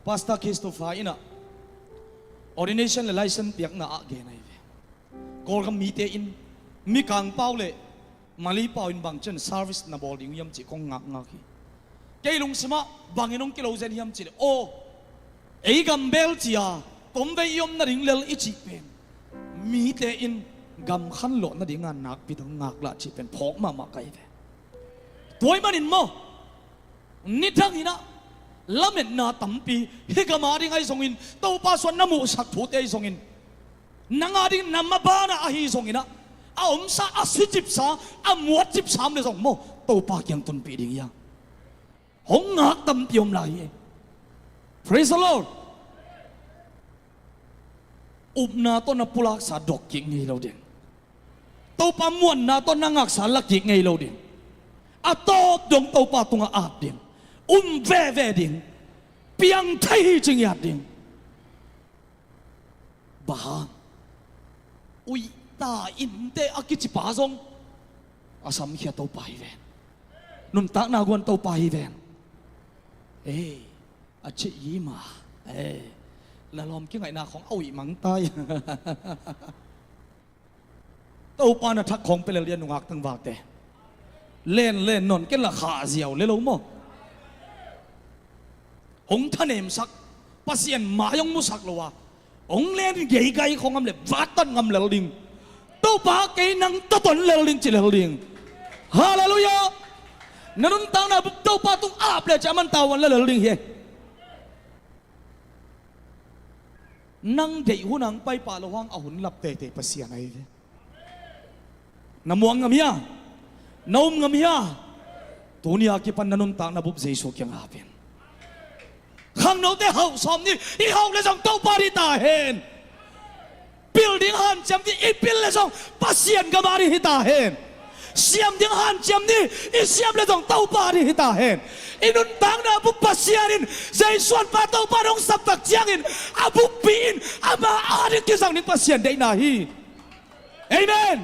pastor Christopher ina ordination le license piak na a ge na ve kol kam mi te in mi kang pau le mali pau in bang chen service na bol ding yam chi kong ngak ngak hi ke lung sima bang inong kilo zen yam chi o ei gam bel chia tom ve yom na ring lel ichi pen mi te in gam khan lo na ding an nak pi thang ngak la chi pen phok ma kai ve toy manin mo ni thang ina lamet na tampi hi gama ding ai songin to pa son na mu sak thu te songin nanga ding namma ba na a hi songina a om sa a si chip sa a muat chip sam le song mo to pa kyang tun pi ding ya hong ngak tam piom lai praise the Lord na to na pulak sa dok ki ngi lo din to pa muan na to nangak sa lak ki ngi lo din a top dong to pa tunga at din ve din piang thai ching ya din ba ui ta in te akichi pa song asam khia to pa hi ven nun ta na gon to pa hi ven a chi yi ma là lom cái ngày nàoของเอาอีมังตายตัวปานะทักของไปเรียนหนุ่งหักตั้งวากแต่เล่นนนกันละขาเสียวเลยรู้มั้งองท่านเอ็มสักปัสยันมายงมุสักละวะองเล่นใหญ่ไกลของอำเล็บวัดต้นอำเล็บลิงตัวปาเกนังต้นเล็บลิงจิเล็บลิงฮาเลลูยานั่นตั้งนะตัวปาตุ้งอาบเลยจะมันตาวันเล็บลิงเฮนั่งเดี๋ยวนั่งไปป่าละวังเอาหุ่นหลับเตะปัสยาไงน้ำมวงงามยาน้ำงามยาตัวนี้อากิปันนันต่างนับบุบเจสุกยังอาเป็นข้างโน้ตเฮาสอมนี่อีเฮาเลยส่งตัวปาริตาเห็นบิลดิ้งฮันจำที่อีบิลเลยส่งปัสยานกับมาริฮิตาเห็นเสียมดิ้งฮันจำนี่อีเสียมเลยส่งตัวปาริฮิตาเห็นอินุนตังนะบุปัสยานินใจส่วนปาตัวปาดงสับตักเจียงินอาบุปีนอามาอาดิกิสังนิปัสยานได้นาฮีเอเมน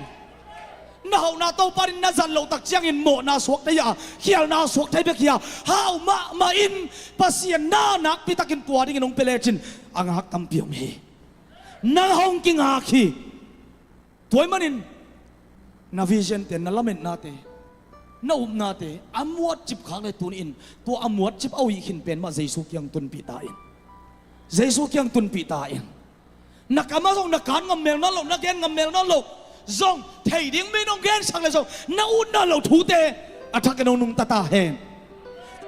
น่าเอาหน้าตัวปารินน่าจันโลตักเจียงินโมน่าสวกได้ยาเขียวน่าสวกได้เบียกี้ฮาวมาอินปัสยานน่านักพิทักษ์ตัวดิ้งนงเปเลจินอังหักตั้มเปียมฮีน่าห้องกิงหักฮีตัวมันอินน่าวิเชนเตนน่าละเมนน่าเตน่าอุบนาเตอมวดจิบข้างในตุนอินตัวอมวดจิบเอาอีขินเป็นมาเจสุกยังตุนปีตาอินเจสุกยังตุนปีตาอินนักมาส่งนักการงำเมลนั่นหลงนักแกนงำเมลนั่นหลงส่งเทียดิ้งไม่น้องแกนสั่งเลยส่งน่าอุ่นนั่นหลงทูเตอัฐกันนุ่งตาตาเห็น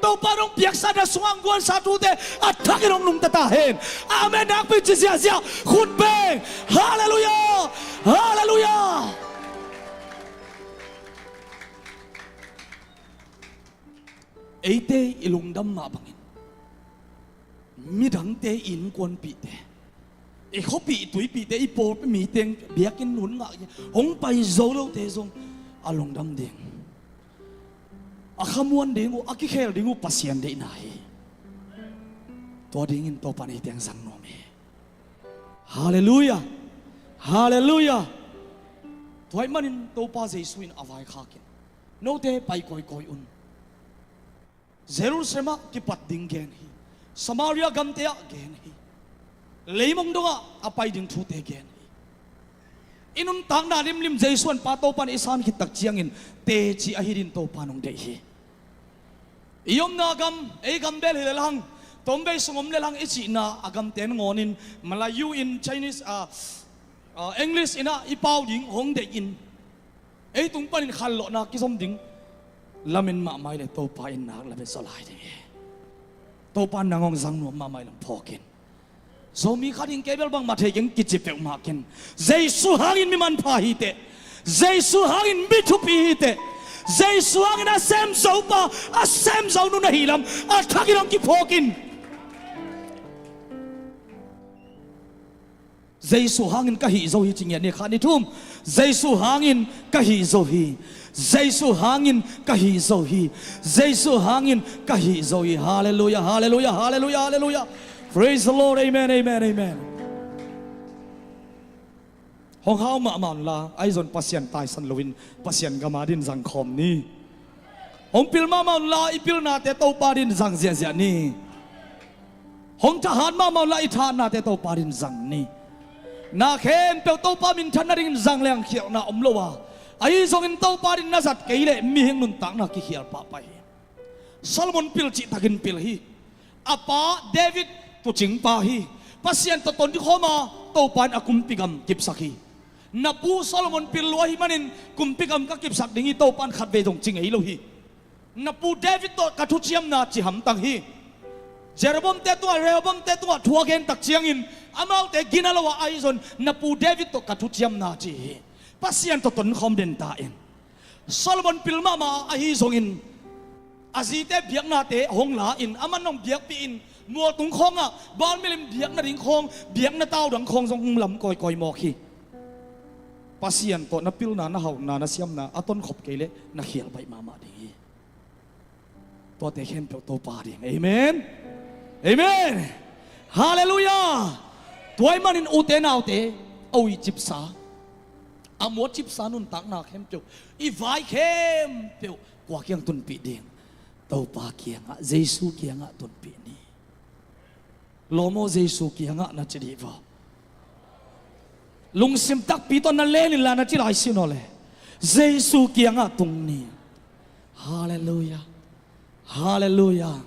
ตัวปารงเปียกสัตว์สว่างกวนสัตว์ทูเตอัฐกันนุ่งตาตาเห็นอาเมนนักพิจิตรเสียคุณเบงฮาเลลูยาฮาเลลูยาไอ้เตอิลุงดำมาบังอินมีดังเตอินกวนปีเตไอ้เขาปีตุยปีเตไอ้โปไปมีเตียงเบียกินหนุนงะหงไปโซโลเตซงอาลงดำเดงอาขมวนเดงอากิเคลเดงปัสยันเดนายตัวเดงินตัวปานไอ้เตียงสังโนเมฮาเลลูยาฮาเลลูยาตัวไอ้มันอินตัวป้าเจสุอินอวัยขากินโนเตไปคอยอุนJerusalem ki pat ding gen hi Samaria gamtea gen hi leimong donga apai ding thu te gen hi inun tang na lim jaisuan pa to pan isan ki tak chiangin te chi ahirin to panong de hi iyom na gam ei gam bel hilang tombe sungom le lang ichi na agam ten ngonin Malayu in Chinese English ina ipau ding hong de in ei tung panin khallo na kisom ding lamin ma mai le to pa in nak la be solai de to pa nangong sang no ma mai lang phokin zomi khading kebel bang ma the yeng kichi pe ma ken jesu hangin mi man pha hi te jesu hangin mi thu pi hi te jesu hangin a sem zo pa a sem zo nu na hilam a thakirong ki phokin jesu hangin ka hi zo hi chingya ne khani thum jesu hangin ka hi zo hi jesu hangin ka hi zo hi jesu hangin ka hi zo hi hallelujah hallelujah hallelujah hallelujah praise the Lord amen amen amen hong hao ma man la ai zon pasien tai san lovin pasien gamadin jang khom ni hong pil ma man la ipil na te to pa din jang zia zia ni hong ta han ma man la i tha na te to pa din jang ni na khem pe to pa min than na ring jang leng khiao na om lo wa ai zong in to pa din na zat ke le mi heng nun tak na ki khial pa pa hi Solomon pil chi takin pil hi apa David tu ching pa hi pasien to ton di khoma to pan akum pigam kip sakhi na pu Solomon pil lo hi manin kum pigam ka kip sak dingi to pan khat ve jong ching ei lo hi na pu David to ka thu chiam na chi ham tang hi Jeroboam te tu Rehoboam te tu thua gen tak chiang in amau te ginalawa aizon na pu David to ka thu chiam na chi pasien to ton khom den ta en Solomon pil ma ma a hi zong in azite biak na te hong la in amanong biak pi in mua tung khong a ban milim biak na ding khong biak na tao dang khong jong lam koi koi mo khi pasien to na pil na na hau na na siam na aton khop kele na khial bai ma ma ding to te khem pe to pa ding amen amen hallelujah toy manin uten autte oi chip sa amot chip sa nun tak na khem pe I vai khem pe kwa kyang tun pi ding to pa kyang a jesu kyang a tun pi ni lomo jesu kyang a na chidi va lung sim tak pi ton na le ni la na chi lai si no le jesu kyang a tung ni hallelujah hallelujah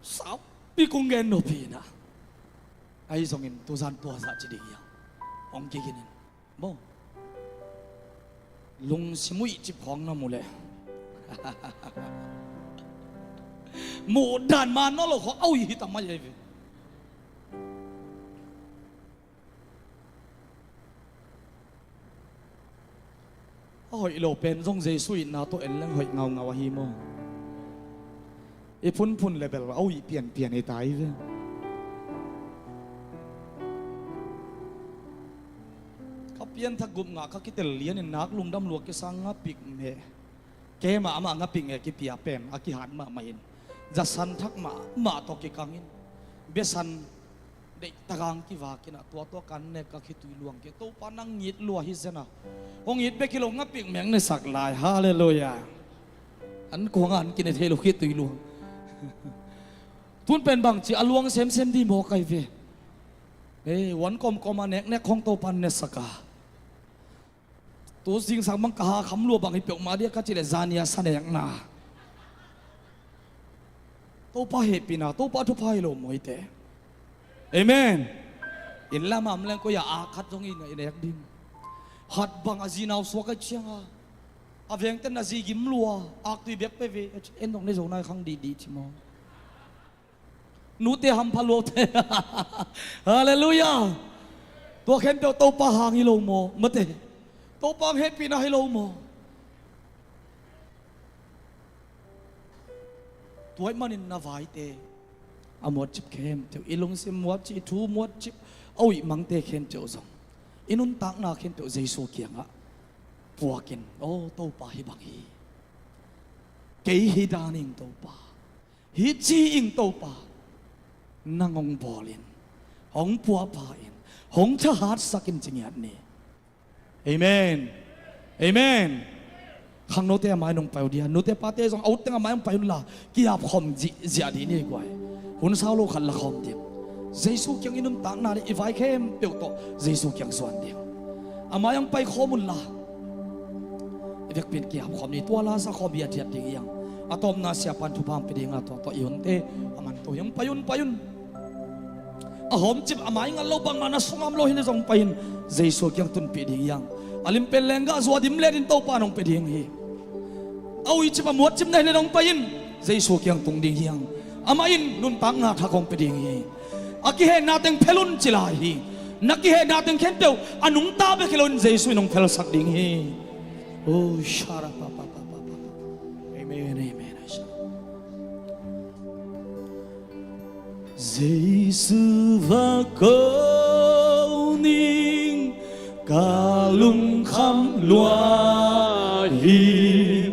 sao pi kung gen no pi na ai song in tu san tua sa chidi ya ong ki ginin bo lung simui chip hong na mule mu dan man no lo kho au hi ta ma ye ve oi lo pen jong jesu in na to en lang hoi ngau ngau hi mo e phun phun level au hi pian pian e tai ve pian thak gup nga ka kitel lian in nak lung dam luak ke sang nga pik me ke ma ama nga ping e ki pia pen aki han ma main ja san thak ma to ki kangin be san de tagang ki wa kina to kan ne ka khi tui luang ke to panang ngit lua hi zena hong it be kilo nga pik meng ne sak lai hallelujah an ko ngan kin e thelo khi tui luang tun pen bang chi aluang sem sem di mo kai ve e wan kom kom anek ne khong to pan ne saka tu sing sang mang ka kham lu bang hi pe ma dia ka chi le zania sanek na to pa he pina to pa thu phai lo moi te amen in la mam leng ko ya a khat jong in ne yak din hat bang azinaw so ka chianga aveng ten na zi gim lua ak tu bek pe ve en dong ne zo nai khang di chi mo nu te ham phalo te hallelujah to khem to pa hang hi lo mo mate to pang happy na hello mo tuai manin na vai te amot chip khem te ilung sim wat chi thu mot chip oi mang te khem te ozong inun tak na khem te jesu kianga puakin o to pa hi bang hi ke hi daning to pa hi chi ing to pa nangong bolin hong pua pa in hong cha hat sakin chingyat ni amen amen khang no te mai nong pau dia no te pa te jong out te mai nong pau la ki ap khom ji zia di ni kwai hun sao lo khan la khom ti jesu kyang inum tak na i vai khem pe to jesu kyang swan dia amayang pai khomun la vek pin ki ap khom ni to la sa khom bia thiat ti yang atom na siya pantupam pidi nga to iyon te aman to yung payun ahom chip amay nga lobang mana sumam lo hin jong payin jesu kyang tun pidi yang alim pelenga zwadim le din to panong pidi hi awi chip amot chip na hin jong payin jesu kyang tung ding yang amain nun tang nga thakong pidi hi akihe nating pelun chilahi nakihe nating kenteu anung tabe kilon jesu nong pel sak ding hi oh shara pa amen amen Giêsu và câu ninh kalung kham loa hi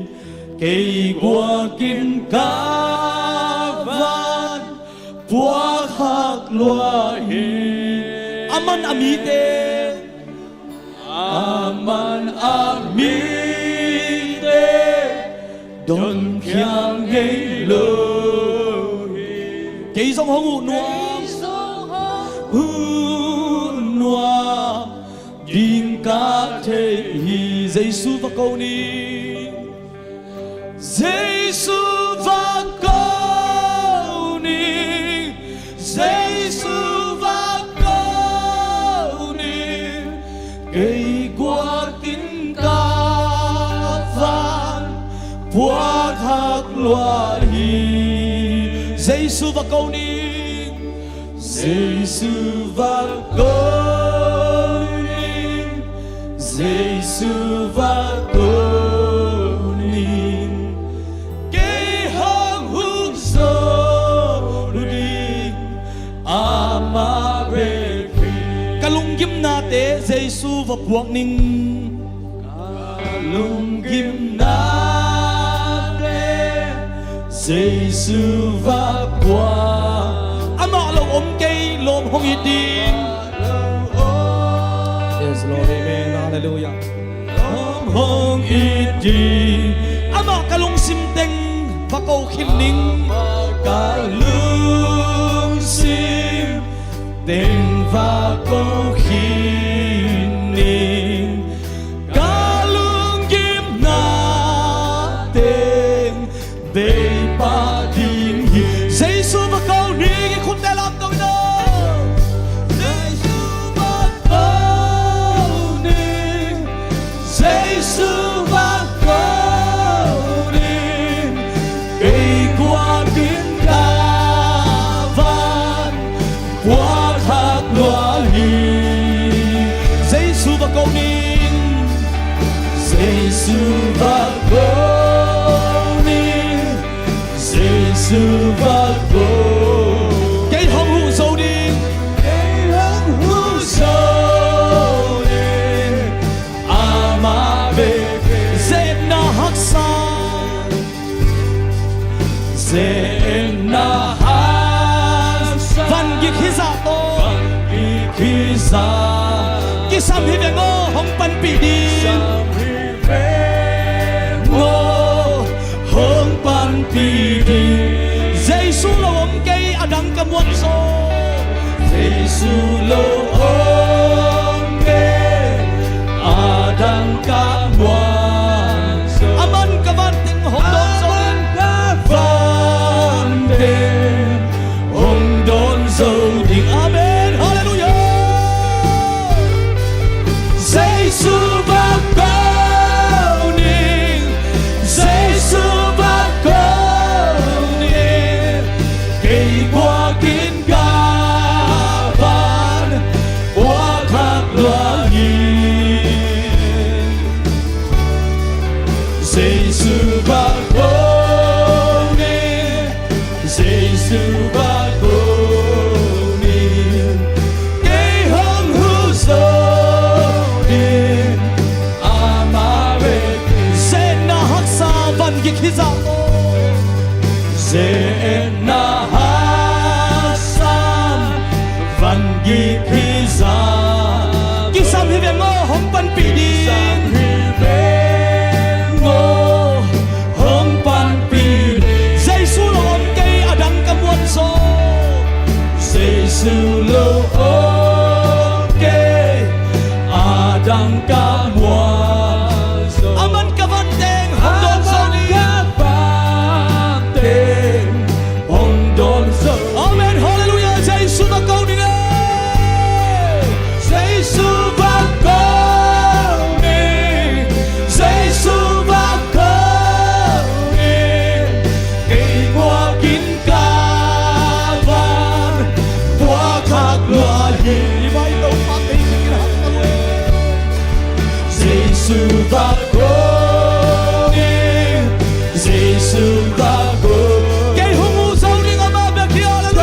cây qua kinh ca van bua hak loa hi aman amite don kyang ngây lơ cây sông hồng noa din cá thế hi Giêsu và câu ni Giêsu và câu ni Giêsu và câu ni cây qua tin ca van bua thác loa hi Giêsu và câu ni Giêsu và câu ni Giêsu và câu ni cái hang hút sâu đi amare kalung gim na te Giêsu và buộc ninh kalung gim na Giêsu và buộc ama lo om cây lom hong idin yes Lord amen hallelujah lom hong idin ama kalung simteng bakaw khining kalung sim teng bakaw khining kalung gim na teng be pa din Giêsu và câu ni khun te lam tong no Giêsu và câu ni Giêsu và câu ni cây qua tiếng ca van qua thác loa hi Giêsu và câu ni Giêsu và câu ni Giêsu và cây hồng hữu sâu đi cây hồng hữu sâu đi ama về zena haksa zena haksa van gik hiza to kisam hi ve ngo hong pan pi di ngo hong pan pi di Giêsu lo om cây adang kamuan so Giêsu lo om cây adang kamuan so aman kavan ting hong don so kavan ting hong don so ding amen hallelujah Giêsu va câu ni Giêsu va câu ni cây qua kín ca van qua thác loa hi Giêsu va câu ni Giêsu va câu ni cây hồng hữu sâu đi amare zena haksa van gik hiza zena hasan van gik hiza kisam hi ve ngo hong pan pi di ngo hong pan pi Giêsu lo om cây adang kamuan so Giêsu lo om cây adang kamuan so aman kavan teng hong don so ni và cô đi Giêsu và cô Cái hùng u sâu đi ngắm ba bè kia lên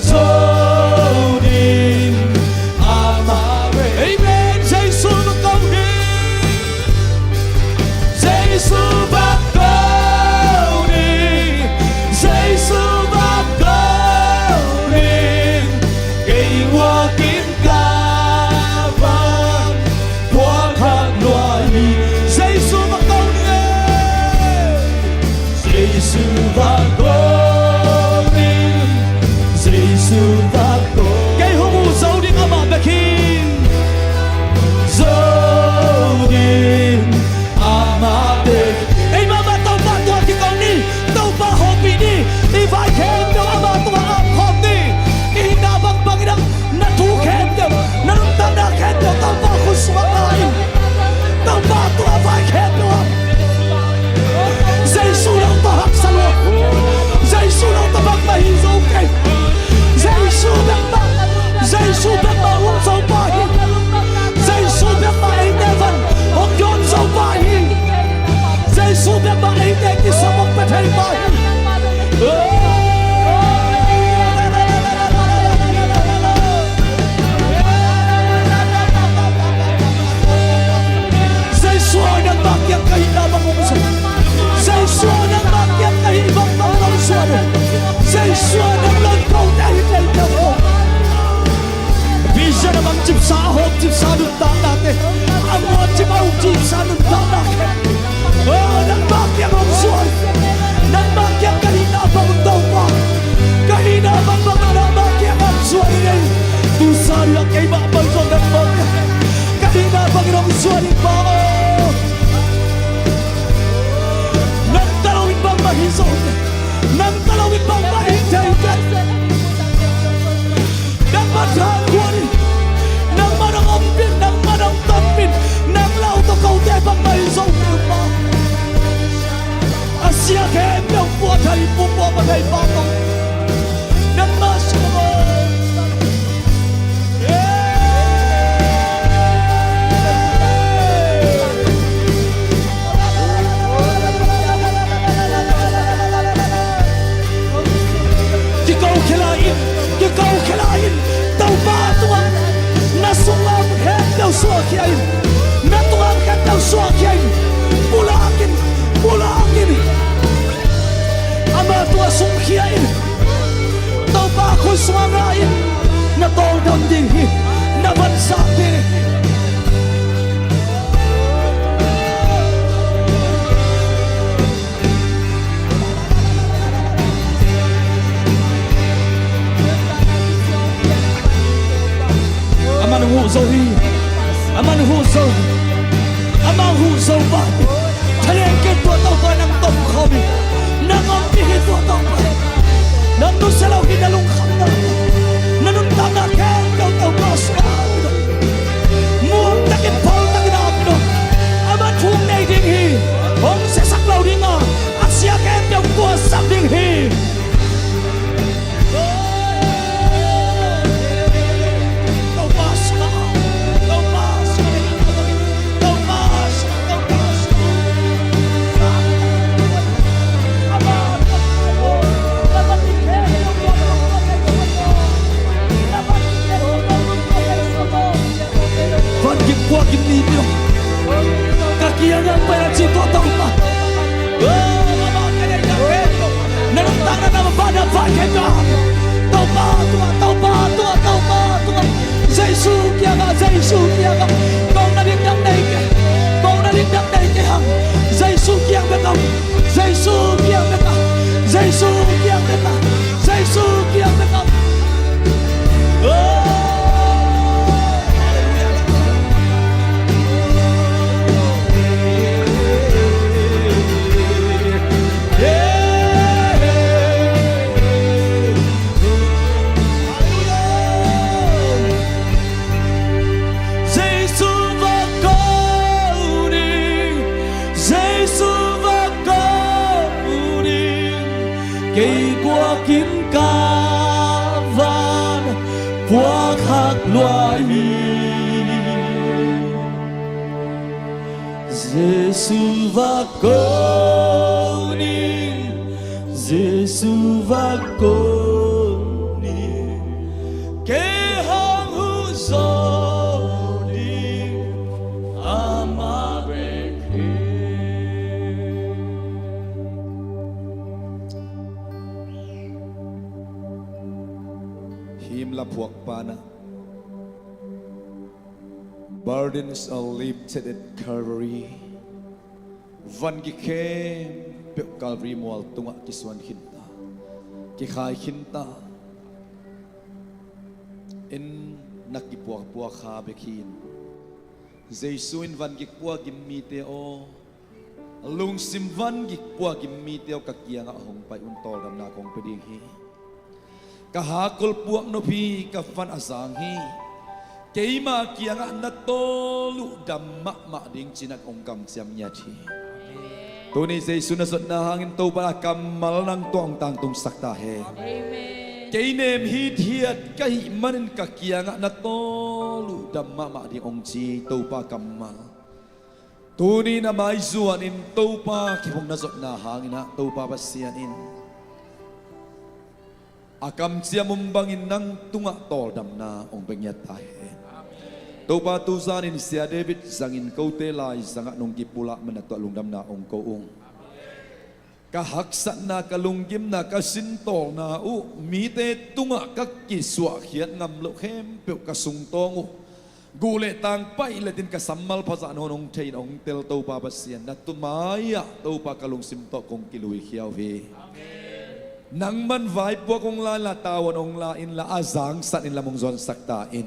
sâu đi amare Amen Giêsu và câu đi Giêsu và cô đi Giêsu và cô đi cây hoa kim ca vàng hoa khác loài Giêsu và câu đi Giêsu và cô đi Giêsu và cô Cái hùng u sâu đi ngắm ba bè kia dấu đi amate Ei mama tau pa tua ki kau ni tau pa hopi ni I vai khem tau ama tua am hom ni I na bang bang idang na tu khem tau na nung tang na khem tau tau pa khu suang ai tau pa tua vai khem tau am Giêsu đâu ta hấp săn lo Giêsu đâu ta bang mai dấu cây Giêsu bang ma uống dấu pa hi Giêsu bang ma ai never hong yon dấu pa hi Giêsu bang ma ai te ki samok pe thei pa hi Giêsu đang bak yang kai na bang so Giêsu đang bak yang kai bang bang so Giêsu đang lon kau dai dai dai Vision among chip sa hop chip sa dun ta na te amon chip au chip sa dun ta na nang bak yang om suan nang bak yang kahina bang tau pa kahina bang na bak yang om suan ni tu sa la kai ba bang so nang bak kahina bang rong suan pa nang talawin bang mahiso nang talawin bang mahintay nang mathan kuan nang manang ampin nang manang tampin nang lau to kau te bang mahiso pa Asia kem yang buat hari pumpa pakai patong nang masuk mo Kau kelain tau ba tuang na sungam hem tau suak kiain na tuang hem tau suak kiain pulakin ama tua sung kiain tau ba khoi suang lain na tol dam ding hi na ban sa te Aman hu zo hi Aman hu zo Aman hu zo ba Thalen ke tua tau pa nang tom khomi nang om pi hi tua tau pa nang nu salau hi na lung kham na nanun ta na ke tau tau pa swa muam takin pol takin ap no aman thum nei ding hi hong se sak lau ding a asia ke tau tua sak ding hi Qua kim ni bio kakia yang pera cito tau pa na nung tang na bada pa kena tau pa tua Giêsu kia ga con na lim dang dai ke hang Giêsu kia be ka Giêsu kia be ka cây qua kiếm ca van qua khác loài Giêsu và con Giêsu và con cái hang hu gió đi Amareke him la phuak pana burdens are lifted at Calvary van ki khem pe Calvary mual tunga kiswan hinta ki khai hinta in nakipuak puak kha bekhin Giêsu in van ki puak gimmi te o lung sim van ki puak gimmi te o kakianga hong pai un tol dam na kong peding hi ka ha kol puak no phi ka fan azang hi keima kianga na tolu damma ma ding chinak ong kam siam nya thi tuni Giêsu na sot na hangin to pa kamal nang tong tang tung sakta he Amen. keinem hi thiat ka hi manin ka kianga na tolu damma ma ding ong chi to pa kamal tuni na mai zuan in to pa ki hong na sot na hangina to pa pasian in akam siam umbangin nang tunga tol dam na ong bengyat ta he Topa tu zanin sia David zangin kau te lai zanga nong gipula menato lungdam na ong ko ung. Kahaksat na kalunggim na kasintol na u mite tunga kakiswa khiat ngam lo khem pe kasungtong u. Gule tang pai letin kasammal phazan honong thein ong tel topa basian na tumaya topa kalung simto kong kilui khiaw ve. Nang man vai po kong la tawon ong la in la azang sat in lamong zon sakta in.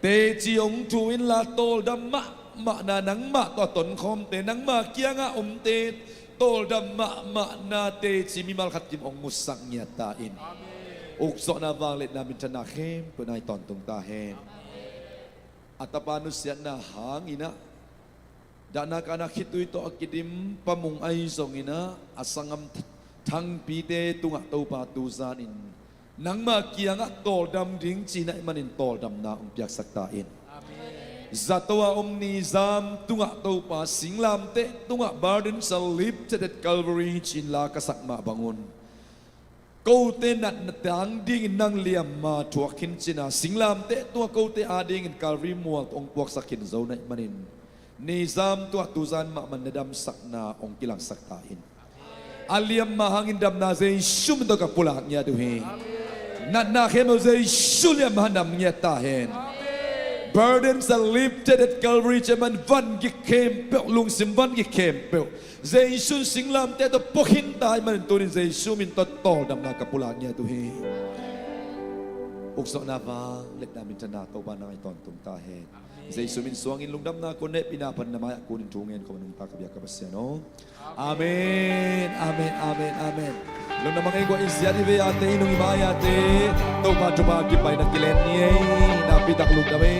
Te chiong tuin la tol dam ma na nang ma to ton khom te nang ma kia nga te tol dam ma na te chi mi mal khat kim ong musang nya ta in uk so na wang let na min thana khem ko nai ton tung ta hen atapanu sia na hang ina dana kana khitui to akidim pamung ai zong ina asangam thang pi te tunga to pa tu zan in nang ma kianga tol dam ding china manin tol dam na piak sakta in zatowa omni zam tunga to pa singlam te tunga burden shall lifted at Calvary chin la kasak ma bangun ko te nat natang ding nang liam ma thuakin china singlam te tua ko te ading in Calvary mual ong puak sakin zo na manin ni zam tua tuzan ma manadam sakna ong kilang sakta in aliam ma hangin dam na zai shum to ka pulak nya du he na khemo zai shuliam hanam nya ta hen burdens are lifted at Calvary chaman van gi kem pe lung sim van gi kem pe zai shun singlam te to pokhin tai man tunin zai shumin to tol dam na ka pulak nya tu he ukso na va let na min tana to ba na ai ton tum ta hen zai sumin suangin lungdam na ko ne pinapan na maya kunin tungen ko nung ta ka biak ka basya no amen amen amen amen lung na mga igwa isya di beyate inung imayate to pa chupa kipay na kilen niye na pitak lugdame